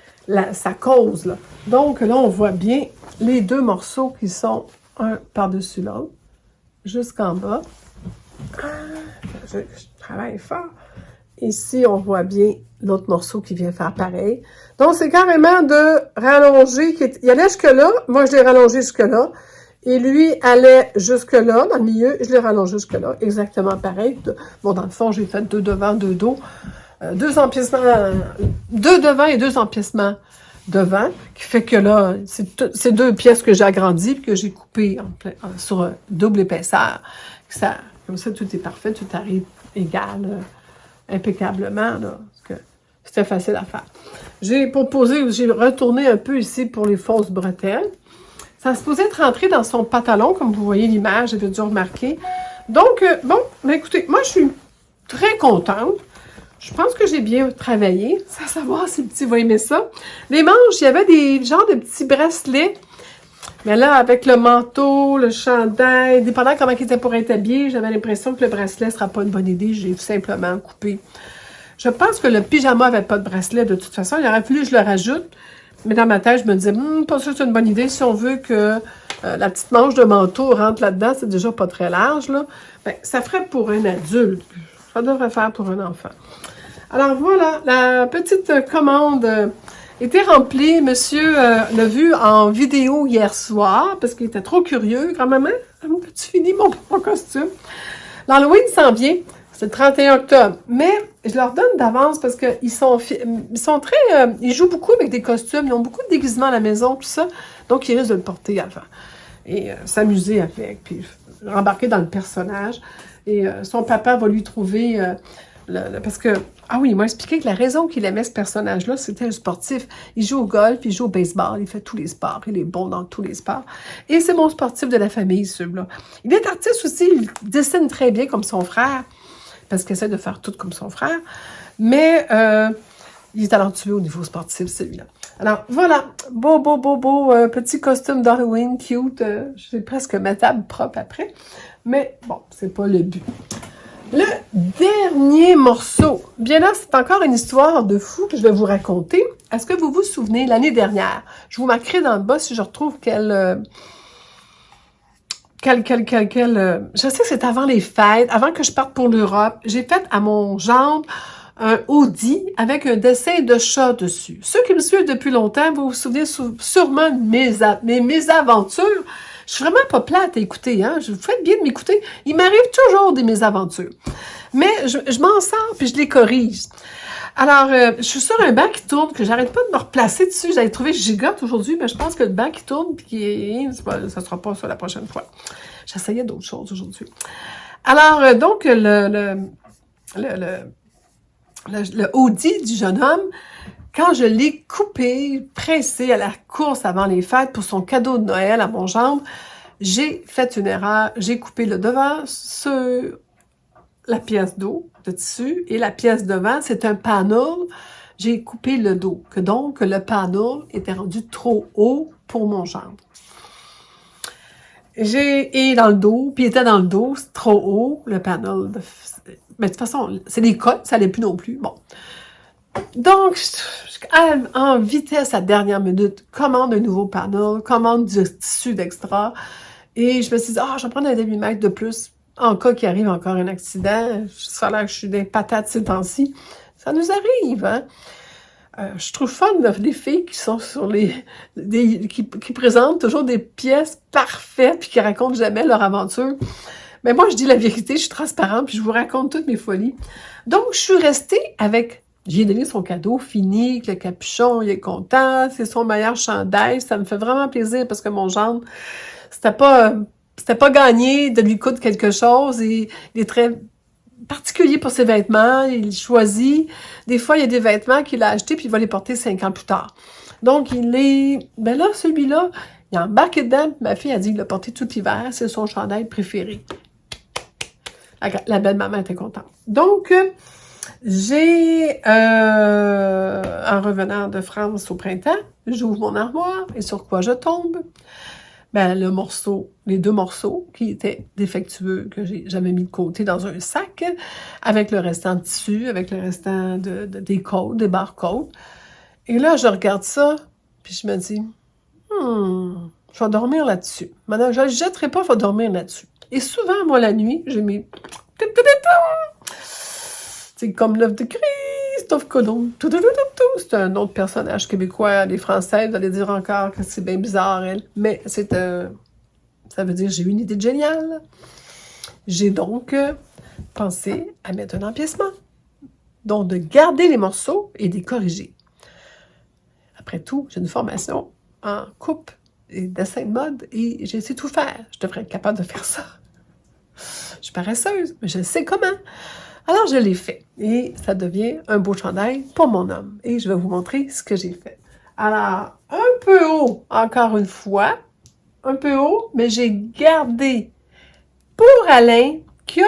sa cause, là. Donc, là, on voit bien les 2 morceaux qui sont un par-dessus l'autre, jusqu'en bas. Je travaille fort. Ici, on voit bien l'autre morceau qui vient faire pareil. Donc, c'est carrément de rallonger. Il allait jusque-là. Moi, je l'ai rallongé jusque-là. Et lui allait jusque-là, dans le milieu. Je l'ai rallongé jusque-là. Exactement pareil. Bon, dans le fond, j'ai fait 2 devant, 2 dos. 2 empiècements, 2 devant et 2 empiècements devant, qui fait que là, c'est 2 pièces que j'ai agrandies et que j'ai coupées sur double épaisseur. Comme ça, tout est parfait, tout arrive égal, impeccablement, là, parce que c'était facile à faire. J'ai retourné un peu ici pour les fausses bretelles. Ça se posait être rentré dans son pantalon, comme vous voyez l'image, j'avais dû remarquer. Donc, bon, ben écoutez, moi, je suis très contente. Je pense que j'ai bien travaillé. Ça va savoir si le petit va aimer ça. Les manches, il y avait des genres de petits bracelets. Mais là, avec le manteau, le chandail, dépendant comment il était pour être habillé, j'avais l'impression que le bracelet ne sera pas une bonne idée. J'ai simplement coupé. Je pense que le pyjama n'avait pas de bracelet de toute façon. Il aurait fallu que je le rajoute. Mais dans ma tête, je me disais, pas sûr que c'est une bonne idée. Si on veut que la petite manche de manteau rentre là-dedans, c'est déjà pas très large, là. Ben, ça ferait pour un adulte. Ça devrait faire pour un enfant. Alors voilà, la petite commande était remplie. Monsieur l'a vu en vidéo hier soir parce qu'il était trop curieux. Grand-maman, peux-tu finir mon costume? L'Halloween s'en vient, c'est le 31 octobre, mais je leur donne d'avance parce qu'ils sont très... ils jouent beaucoup avec des costumes, ils ont beaucoup de déguisements à la maison, tout ça, donc ils risquent de le porter avant. Et s'amuser avec, puis embarquer dans le personnage. Et son papa va lui trouver... parce que... Ah oui, il m'a expliqué que la raison qu'il aimait ce personnage-là, c'était un sportif. Il joue au golf, il joue au baseball, il fait tous les sports, il est bon dans tous les sports. Et c'est mon sportif de la famille, celui-là. Il est artiste aussi, il dessine très bien comme son frère, parce qu'il essaie de faire tout comme son frère. Mais il est talentueux au niveau sportif, celui-là. Alors, voilà, beau, petit costume d'Halloween, cute. Je vais presque ma table propre après. Mais bon, c'est pas le but. Le dernier morceau. Bien là, c'est encore une histoire de fou que je vais vous raconter. Est-ce que vous vous souvenez, l'année dernière, je vous marquerai dans le bas si je retrouve je sais que c'est avant les fêtes, avant que je parte pour l'Europe, j'ai fait à mon gendre un Audi avec un dessin de chat dessus. Ceux qui me suivent depuis longtemps, vous vous souvenez sûrement de mes mésaventures. Je suis vraiment pas plate à écouter, hein. Vous faites bien de m'écouter. Il m'arrive toujours des mésaventures. Mais je m'en sors, puis je les corrige. Alors, je suis sur un banc qui tourne, que j'arrête pas de me replacer dessus. J'avais trouvé gigote aujourd'hui, mais je pense que le banc qui tourne, puis ça sera pas ça la prochaine fois. J'essayais d'autres choses aujourd'hui. Alors, donc, le Audi du jeune homme, quand je l'ai coupé, pressé à la course avant les fêtes pour son cadeau de Noël à mon gendre, j'ai fait une erreur. J'ai coupé le devant sur la pièce d'eau de tissu et la pièce devant, c'est un panneau. J'ai coupé le dos. Donc, le panneau était rendu trop haut pour mon gendre. Et dans le dos, puis il était dans le dos, c'est trop haut, le panneau. Mais de toute façon, c'est des cotes, ça n'allait plus non plus. Bon. Donc, en vitesse à dernière minute, commande un nouveau panneau, commande du tissu d'extra. Et je me suis dit, je vais prendre un demi-mètre de plus en cas qu'il arrive encore un accident. Ça a l'air que je suis des patates ces temps-ci. Ça nous arrive, hein? Je trouve fun les filles qui sont sur qui présentent toujours des pièces parfaites puis qui racontent jamais leur aventure. Mais moi, je dis la vérité, je suis transparente puis je vous raconte toutes mes folies. Donc, je suis restée avec... J'ai donné son cadeau fini, avec le capuchon, il est content, c'est son meilleur chandail, ça me fait vraiment plaisir parce que mon gendre, c'était pas gagné de lui coûter quelque chose et il est très particulier pour ses vêtements, il choisit. Des fois, il y a des vêtements qu'il a achetés puis il va les porter 5 ans plus tard. Donc, là, celui-là, il a embarqué dedans, ma fille a dit qu'il l'a porté tout l'hiver, c'est son chandail préféré. La belle-maman était contente. Donc, j'ai, en revenant de France au printemps, j'ouvre mon armoire et sur quoi je tombe? Ben, les 2 morceaux qui étaient défectueux, que j'avais mis de côté dans un sac, avec le restant de tissu, avec le restant des côtes, des barres-côtes. Et là, je regarde ça, puis je me dis, je vais dormir là-dessus. Maintenant, je ne le jetterai pas, je vais dormir là-dessus. Et souvent, moi, la nuit, j'ai mis... C'est comme l'œuvre de Christophe Colomb. C'est un autre personnage québécois. Les Français, vous allez dire encore que c'est bien bizarre, elle. Mais ça veut dire que j'ai eu une idée géniale. J'ai donc pensé à mettre un empiècement. Donc, de garder les morceaux et de les corriger. Après tout, j'ai une formation en coupe et dessin de mode et j'ai essayé de tout faire. Je devrais être capable de faire ça. Je suis paresseuse, mais je sais comment. Alors, je l'ai fait. Et ça devient un beau chandail pour mon homme. Et je vais vous montrer ce que j'ai fait. Alors, un peu haut, encore une fois. Un peu haut, mais j'ai gardé pour Alain, qui a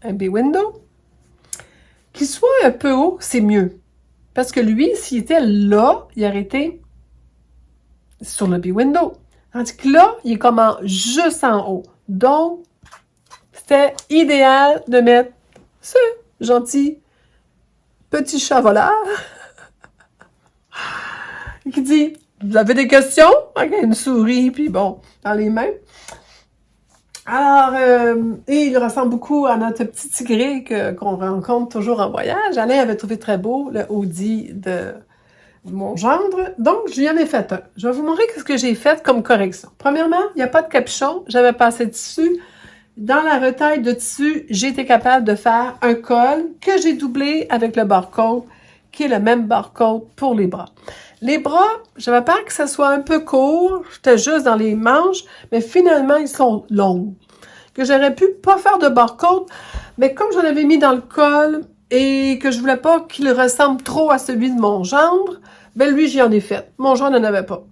un B-window, qu'il soit un peu haut, c'est mieux. Parce que lui, s'il était là, il aurait été sur le B-window. Tandis que là, il est comme juste en haut. Donc, c'était idéal de mettre ce gentil petit chat voleur qui dit « Vous avez des questions? » avec une souris, puis bon, dans les mains. Alors, et il ressemble beaucoup à notre petit tigré qu'on rencontre toujours en voyage. Alain avait trouvé très beau le Audi de mon gendre. Donc, je lui en ai fait un. Je vais vous montrer ce que j'ai fait comme correction. Premièrement, il n'y a pas de capuchon. J'avais pas assez de tissu. Dans la retaille de tissu, j'ai été capable de faire un col que j'ai doublé avec le barcode, qui est le même barcode pour les bras. Les bras, j'avais peur que ça soit un peu court, j'étais juste dans les manches, mais finalement, ils sont longs. Que j'aurais pu pas faire de barcode, mais comme j'en avais mis dans le col et que je voulais pas qu'il ressemble trop à celui de mon gendre, ben lui, j'y en ai fait. Mon gendre n'en avait pas.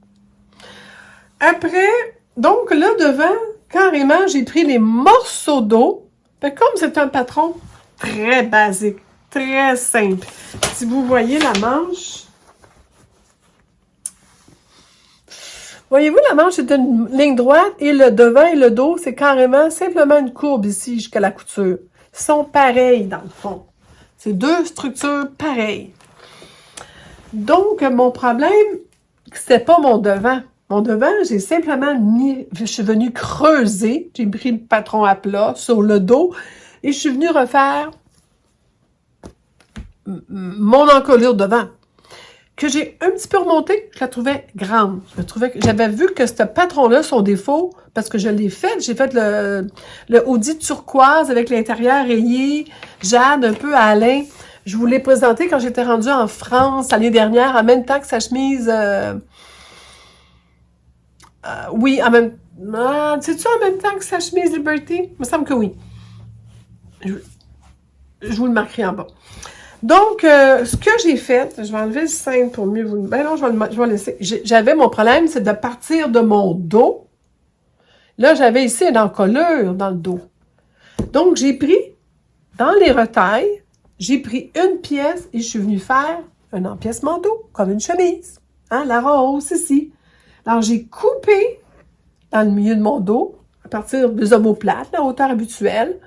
Après, donc là, devant, carrément, j'ai pris les morceaux d'eau. Ben, comme c'est un patron très basique, très simple. Si vous voyez la manche, voyez-vous, la manche est une ligne droite et le devant et le dos, c'est carrément simplement une courbe ici jusqu'à la couture. Ils sont pareils dans le fond. C'est deux structures pareilles. Donc, mon problème, c'était pas mon devant. Mon devant, j'ai simplement mis, je suis venue creuser, j'ai pris le patron à plat sur le dos et je suis venue refaire mon encolure devant, que j'ai un petit peu remontée, je la trouvais grande. J'avais vu que ce patron-là, son défaut, parce que je l'ai fait, j'ai fait le Audi turquoise avec l'intérieur rayé, jade, un peu à Alain. Je vous l'ai présenté quand j'étais rendue en France l'année dernière, en même temps que sa chemise... oui, en même... c'est-tu en même temps que sa chemise Liberty? Il me semble que oui. Je vous le marquerai en bas. Donc, ce que j'ai fait, je vais enlever le sein pour mieux vous... Ben non, je vais le laisser. J'avais mon problème, c'est de partir de mon dos. Là, j'avais ici une encolure dans le dos. Donc, j'ai pris, dans les retailles, j'ai pris une pièce et je suis venue faire un empiècement dos, comme une chemise. Hein, la rose ici. Alors, j'ai coupé dans le milieu de mon dos, à partir des omoplates, la hauteur habituelle,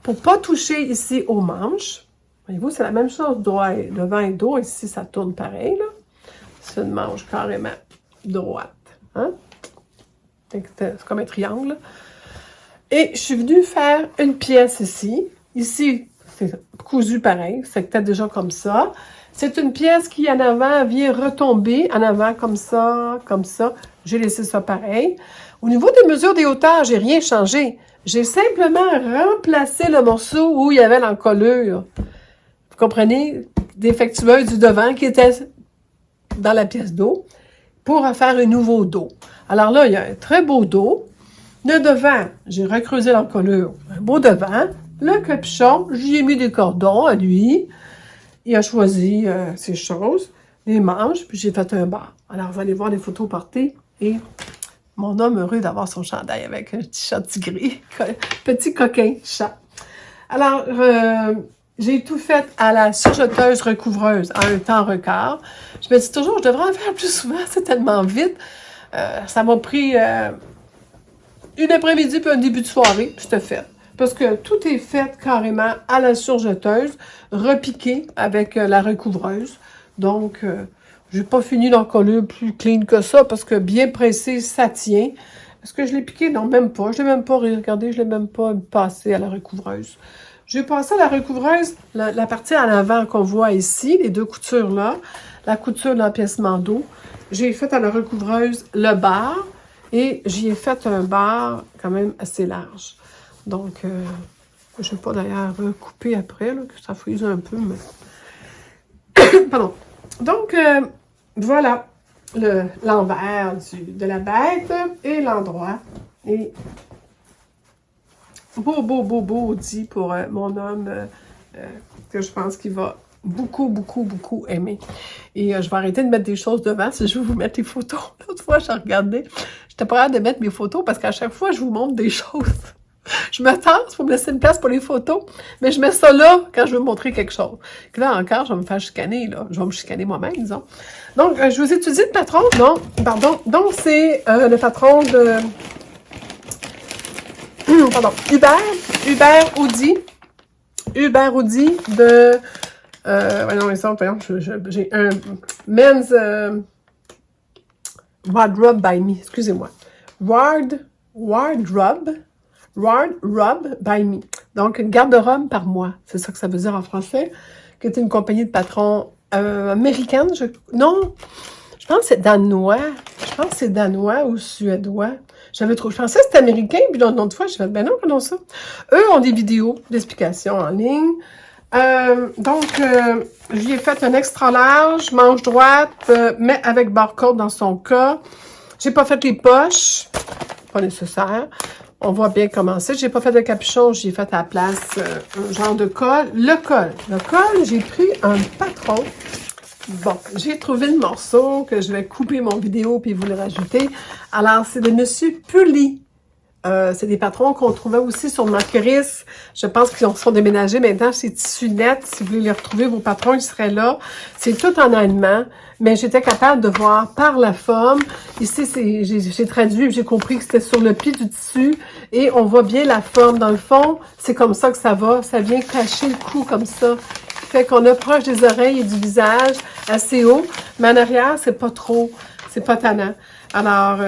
pour pas toucher ici aux manches. Voyez-vous, c'est la même chose, devant et dos. Ici, ça tourne pareil, là. C'est une manche carrément droite. Hein? C'est comme un triangle. Et je suis venue faire une pièce ici. Ici, c'est cousu pareil. C'est peut-être déjà comme ça. C'est une pièce qui, en avant, vient retomber en avant comme ça, comme ça. J'ai laissé ça pareil. Au niveau des mesures des hauteurs, j'ai rien changé. J'ai simplement remplacé le morceau où il y avait l'encolure. Vous comprenez? Défectueuse du devant qui était dans la pièce d'eau pour faire un nouveau dos. Alors là, il y a un très beau dos. Le devant, j'ai recreusé l'encolure. Un beau devant. Le capuchon, j'y ai mis des cordons à lui. Il a choisi ses choses, les manches, puis j'ai fait un bas. Alors, vous allez voir les photos portées et mon homme heureux d'avoir son chandail avec un petit chat tigré, petit coquin chat. Alors, j'ai tout fait à la surjeteuse recouvreuse en un temps record. Je me dis toujours, je devrais en faire plus souvent, c'est tellement vite. Ça m'a pris une après-midi puis un début de soirée, puis c'était fait. Parce que tout est fait carrément à la surjeteuse, repiqué avec la recouvreuse. Donc, j'ai pas fini l'encolure plus clean que ça, parce que bien pressé, ça tient. Est-ce que je l'ai piqué? Non, même pas. Je l'ai même pas, regardez, je l'ai même pas passé à la recouvreuse. J'ai passé à la recouvreuse, la partie en avant qu'on voit ici, les deux coutures là, la couture de l'empiècement d'eau. J'ai fait à la recouvreuse le bar, et j'y ai fait un bar quand même assez large. Donc, je ne vais pas d'ailleurs couper après, là, que ça frise un peu, mais... Pardon. Donc, voilà l'envers de la bête et l'endroit. Et beau dit pour mon homme que je pense qu'il va beaucoup aimer. Et je vais arrêter de mettre des choses devant si je vais vous mettre les photos. L'autre fois, je regardais, j'étais pas hâte de mettre mes photos parce qu'à chaque fois, je vous montre des choses. Je me tasse pour me laisser une place pour les photos, mais je mets ça là quand je veux montrer quelque chose. Que là encore, je vais me faire chicaner, là. Je vais me chicaner moi-même, disons. Donc, je vous ai dit le patron? Non, pardon. Donc, c'est le patron de... pardon, Hubert Audi de... voyons, j'ai un Men's Wardrobe by Me, excusez-moi. Wardrobe by Me. Donc, une garde-robe par mois. C'est ça que ça veut dire en français. Qui est une compagnie de patrons américaine. Non, je pense que c'est danois. Je pense que c'est danois ou suédois. Je pensais que c'était américain, puis l'autre fois, j'ai fait, ben non, non ça. Eux ont des vidéos d'explications en ligne. Je lui ai fait un extra large, manche droite, mais avec barcode dans son cas. J'ai pas fait les poches, pas nécessaire. On voit bien comment c'est. J'ai pas fait de capuchon, j'ai fait à la place un genre de col. Le col, j'ai pris un patron. Bon, j'ai trouvé le morceau que je vais couper mon vidéo puis vous le rajouter. Alors, c'est de Monsieur Pully. C'est des patrons qu'on trouvait aussi sur Marqueris. Je pense qu'ils sont déménagés maintenant chez Tissu Net. Si vous voulez les retrouver, vos patrons, ils seraient là. C'est tout en allemand, mais j'étais capable de voir par la forme. Ici, j'ai traduit, j'ai compris que c'était sur le pli du tissu et on voit bien la forme. Dans le fond, c'est comme ça que ça va. Ça vient cacher le cou comme ça. Fait qu'on a proche des oreilles et du visage assez haut, mais en arrière, c'est pas trop, c'est pas tannant. Alors,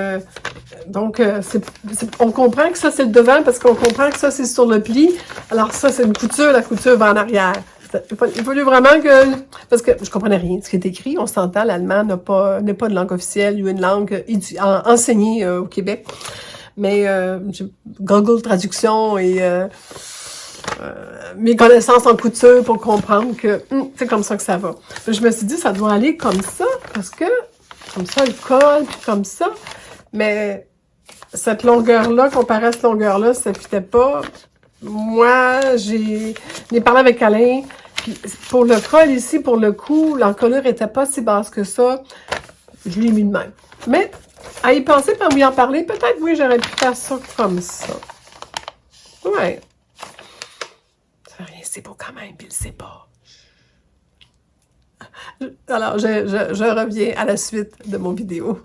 on comprend que ça, c'est le devant parce qu'on comprend que ça, c'est sur le pli. Alors ça, c'est une couture, la couture va en arrière. Il fallu vraiment que... Parce que je comprenais rien de ce qui est écrit. On s'entend, l'allemand n'est pas une langue officielle ou une langue enseignée au Québec. Mais Google Traduction et mes connaissances en couture pour comprendre que c'est comme ça que ça va. Je me suis dit, ça doit aller comme ça parce que comme ça, le col, puis comme ça. Mais cette longueur-là, comparée à cette longueur-là, ça ne fitait pas. Moi, j'ai parlé avec Alain. Puis pour le col ici, pour le cou, l'encolure était pas si basse que ça. Je l'ai mis de même. Mais à y penser, par lui en parler, peut-être, oui, j'aurais pu faire ça comme ça. Ouais. C'est beau quand même, puis il sait pas. Alors, je reviens à la suite de mon vidéo.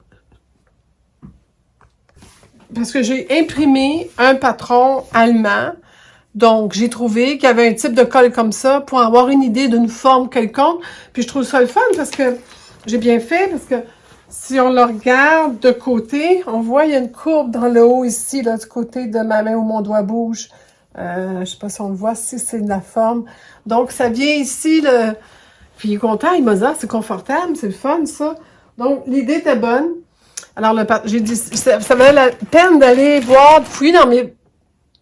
Parce que j'ai imprimé un patron allemand. Donc, j'ai trouvé qu'il y avait un type de colle comme ça pour avoir une idée d'une forme quelconque. Puis, je trouve ça le fun parce que j'ai bien fait. Parce que si on le regarde de côté, on voit il y a une courbe dans le haut ici, là, du côté de ma main où mon doigt bouge. Je sais pas si on le voit, si c'est de la forme. Donc, ça vient ici, puis il est content, il m'a dit, ah, c'est confortable, c'est le fun, ça. Donc, l'idée était bonne. Alors, j'ai dit, ça valait la peine d'aller voir, de fouiller dans mes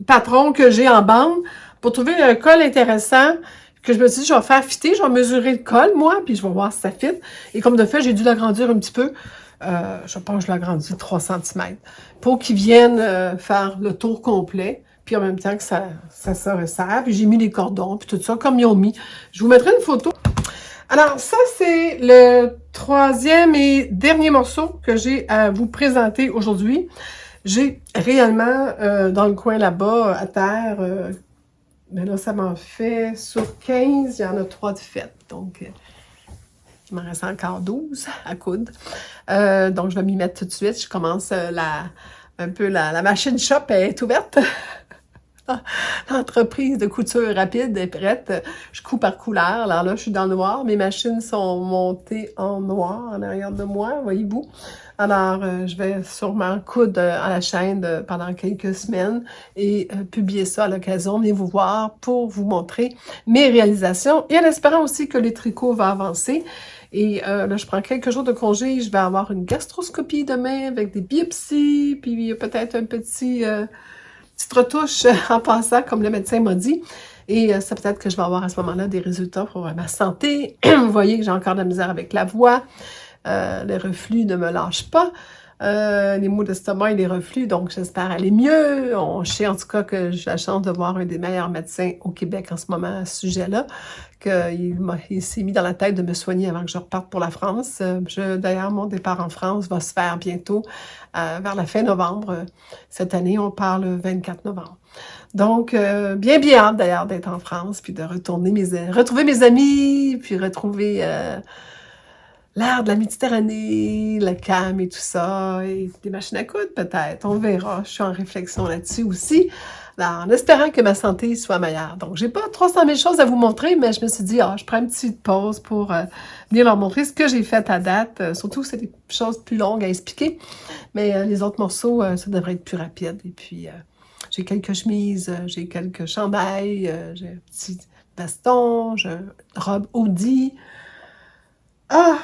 patrons que j'ai en bande pour trouver un col intéressant que je me suis dit, je vais faire fitter, je vais mesurer le col, moi, puis je vais voir si ça fit. Et comme de fait, j'ai dû l'agrandir un petit peu. Je pense que je l'ai agrandi de 3 cm pour qu'il vienne faire le tour complet. Puis en même temps que ça se resserre. Puis j'ai mis les cordons, puis tout ça, comme ils ont mis. Je vous mettrai une photo. Alors, ça, c'est le 3e et dernier morceau que j'ai à vous présenter aujourd'hui. J'ai réellement, dans le coin là-bas, à terre, mais là, ça m'en fait sur 15, il y en a 3 de faites. Donc, il m'en reste encore 12 à coudre. Donc, je vais m'y mettre tout de suite. Je commence la machine shop est ouverte. L'entreprise de couture rapide est prête. Je couds par couleur. Alors là, je suis dans le noir. Mes machines sont montées en noir en arrière de moi, voyez-vous. Alors, je vais sûrement coudre à la chaîne pendant quelques semaines et publier ça à l'occasion. Venez vous voir pour vous montrer mes réalisations et en espérant aussi que le tricot va avancer. Et là, je prends quelques jours de congé. Je vais avoir une gastroscopie demain avec des biopsies, puis peut-être un petite retouche en passant, comme le médecin m'a dit. Et ça peut-être que je vais avoir à ce moment-là des résultats pour ma santé. Vous voyez que j'ai encore de la misère avec la voix. Les reflux ne me lâchent pas. Les maux d'estomac et les reflux, donc j'espère aller mieux. On sait en tout cas que j'ai la chance de voir un des meilleurs médecins au Québec en ce moment à ce sujet-là, qu'il s'est mis dans la tête de me soigner avant que je reparte pour la France. D'ailleurs, mon départ en France va se faire bientôt, vers la fin novembre. Cette année, on part le 24 novembre. Donc, bien hâte d'ailleurs d'être en France, puis de retrouver mes amis, puis retrouver l'air de la Méditerranée, le calme et tout ça, et des machines à coudre peut-être, on verra. Je suis en réflexion là-dessus aussi, alors, en espérant que ma santé soit meilleure. Donc, j'ai pas 300 000 choses à vous montrer, mais je me suis dit, je prends une petite pause pour venir leur montrer ce que j'ai fait à date. Surtout, c'est des choses plus longues à expliquer, mais les autres morceaux, ça devrait être plus rapide. Et puis, j'ai quelques chemises, j'ai quelques chandails, j'ai un petit veston, j'ai une robe Audi. Ah,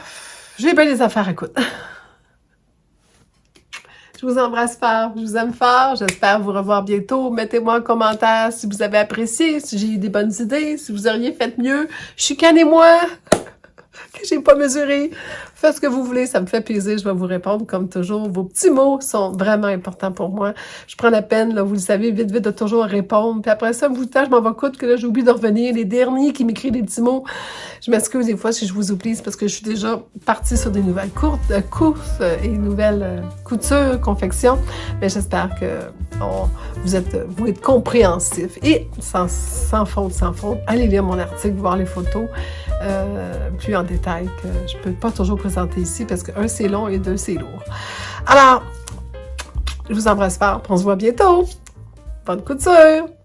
j'ai bien des affaires à coudre. Je vous embrasse fort, je vous aime fort, j'espère vous revoir bientôt. Mettez-moi en commentaire si vous avez apprécié, si j'ai eu des bonnes idées, si vous auriez fait mieux. Chicanez-moi! Que j'ai pas mesuré. Faites ce que vous voulez, ça me fait plaisir, je vais vous répondre comme toujours. Vos petits mots sont vraiment importants pour moi. Je prends la peine, là, vous le savez, vite, de toujours répondre. Puis après ça, un bout de temps, je m'en vais coudre que là, j'oublie de revenir. Les derniers qui m'écrivent des petits mots, je m'excuse des fois si je vous oublie, c'est parce que je suis déjà partie sur des nouvelles courses et nouvelles coutures, confections. Mais j'espère que vous êtes compréhensifs. Et sans faute, allez lire mon article, voir les photos plus en détail que je peux pas toujours présenter ici parce que 1, c'est long et 2, c'est lourd. Alors, je vous embrasse fort. On se voit bientôt. Bonne couture!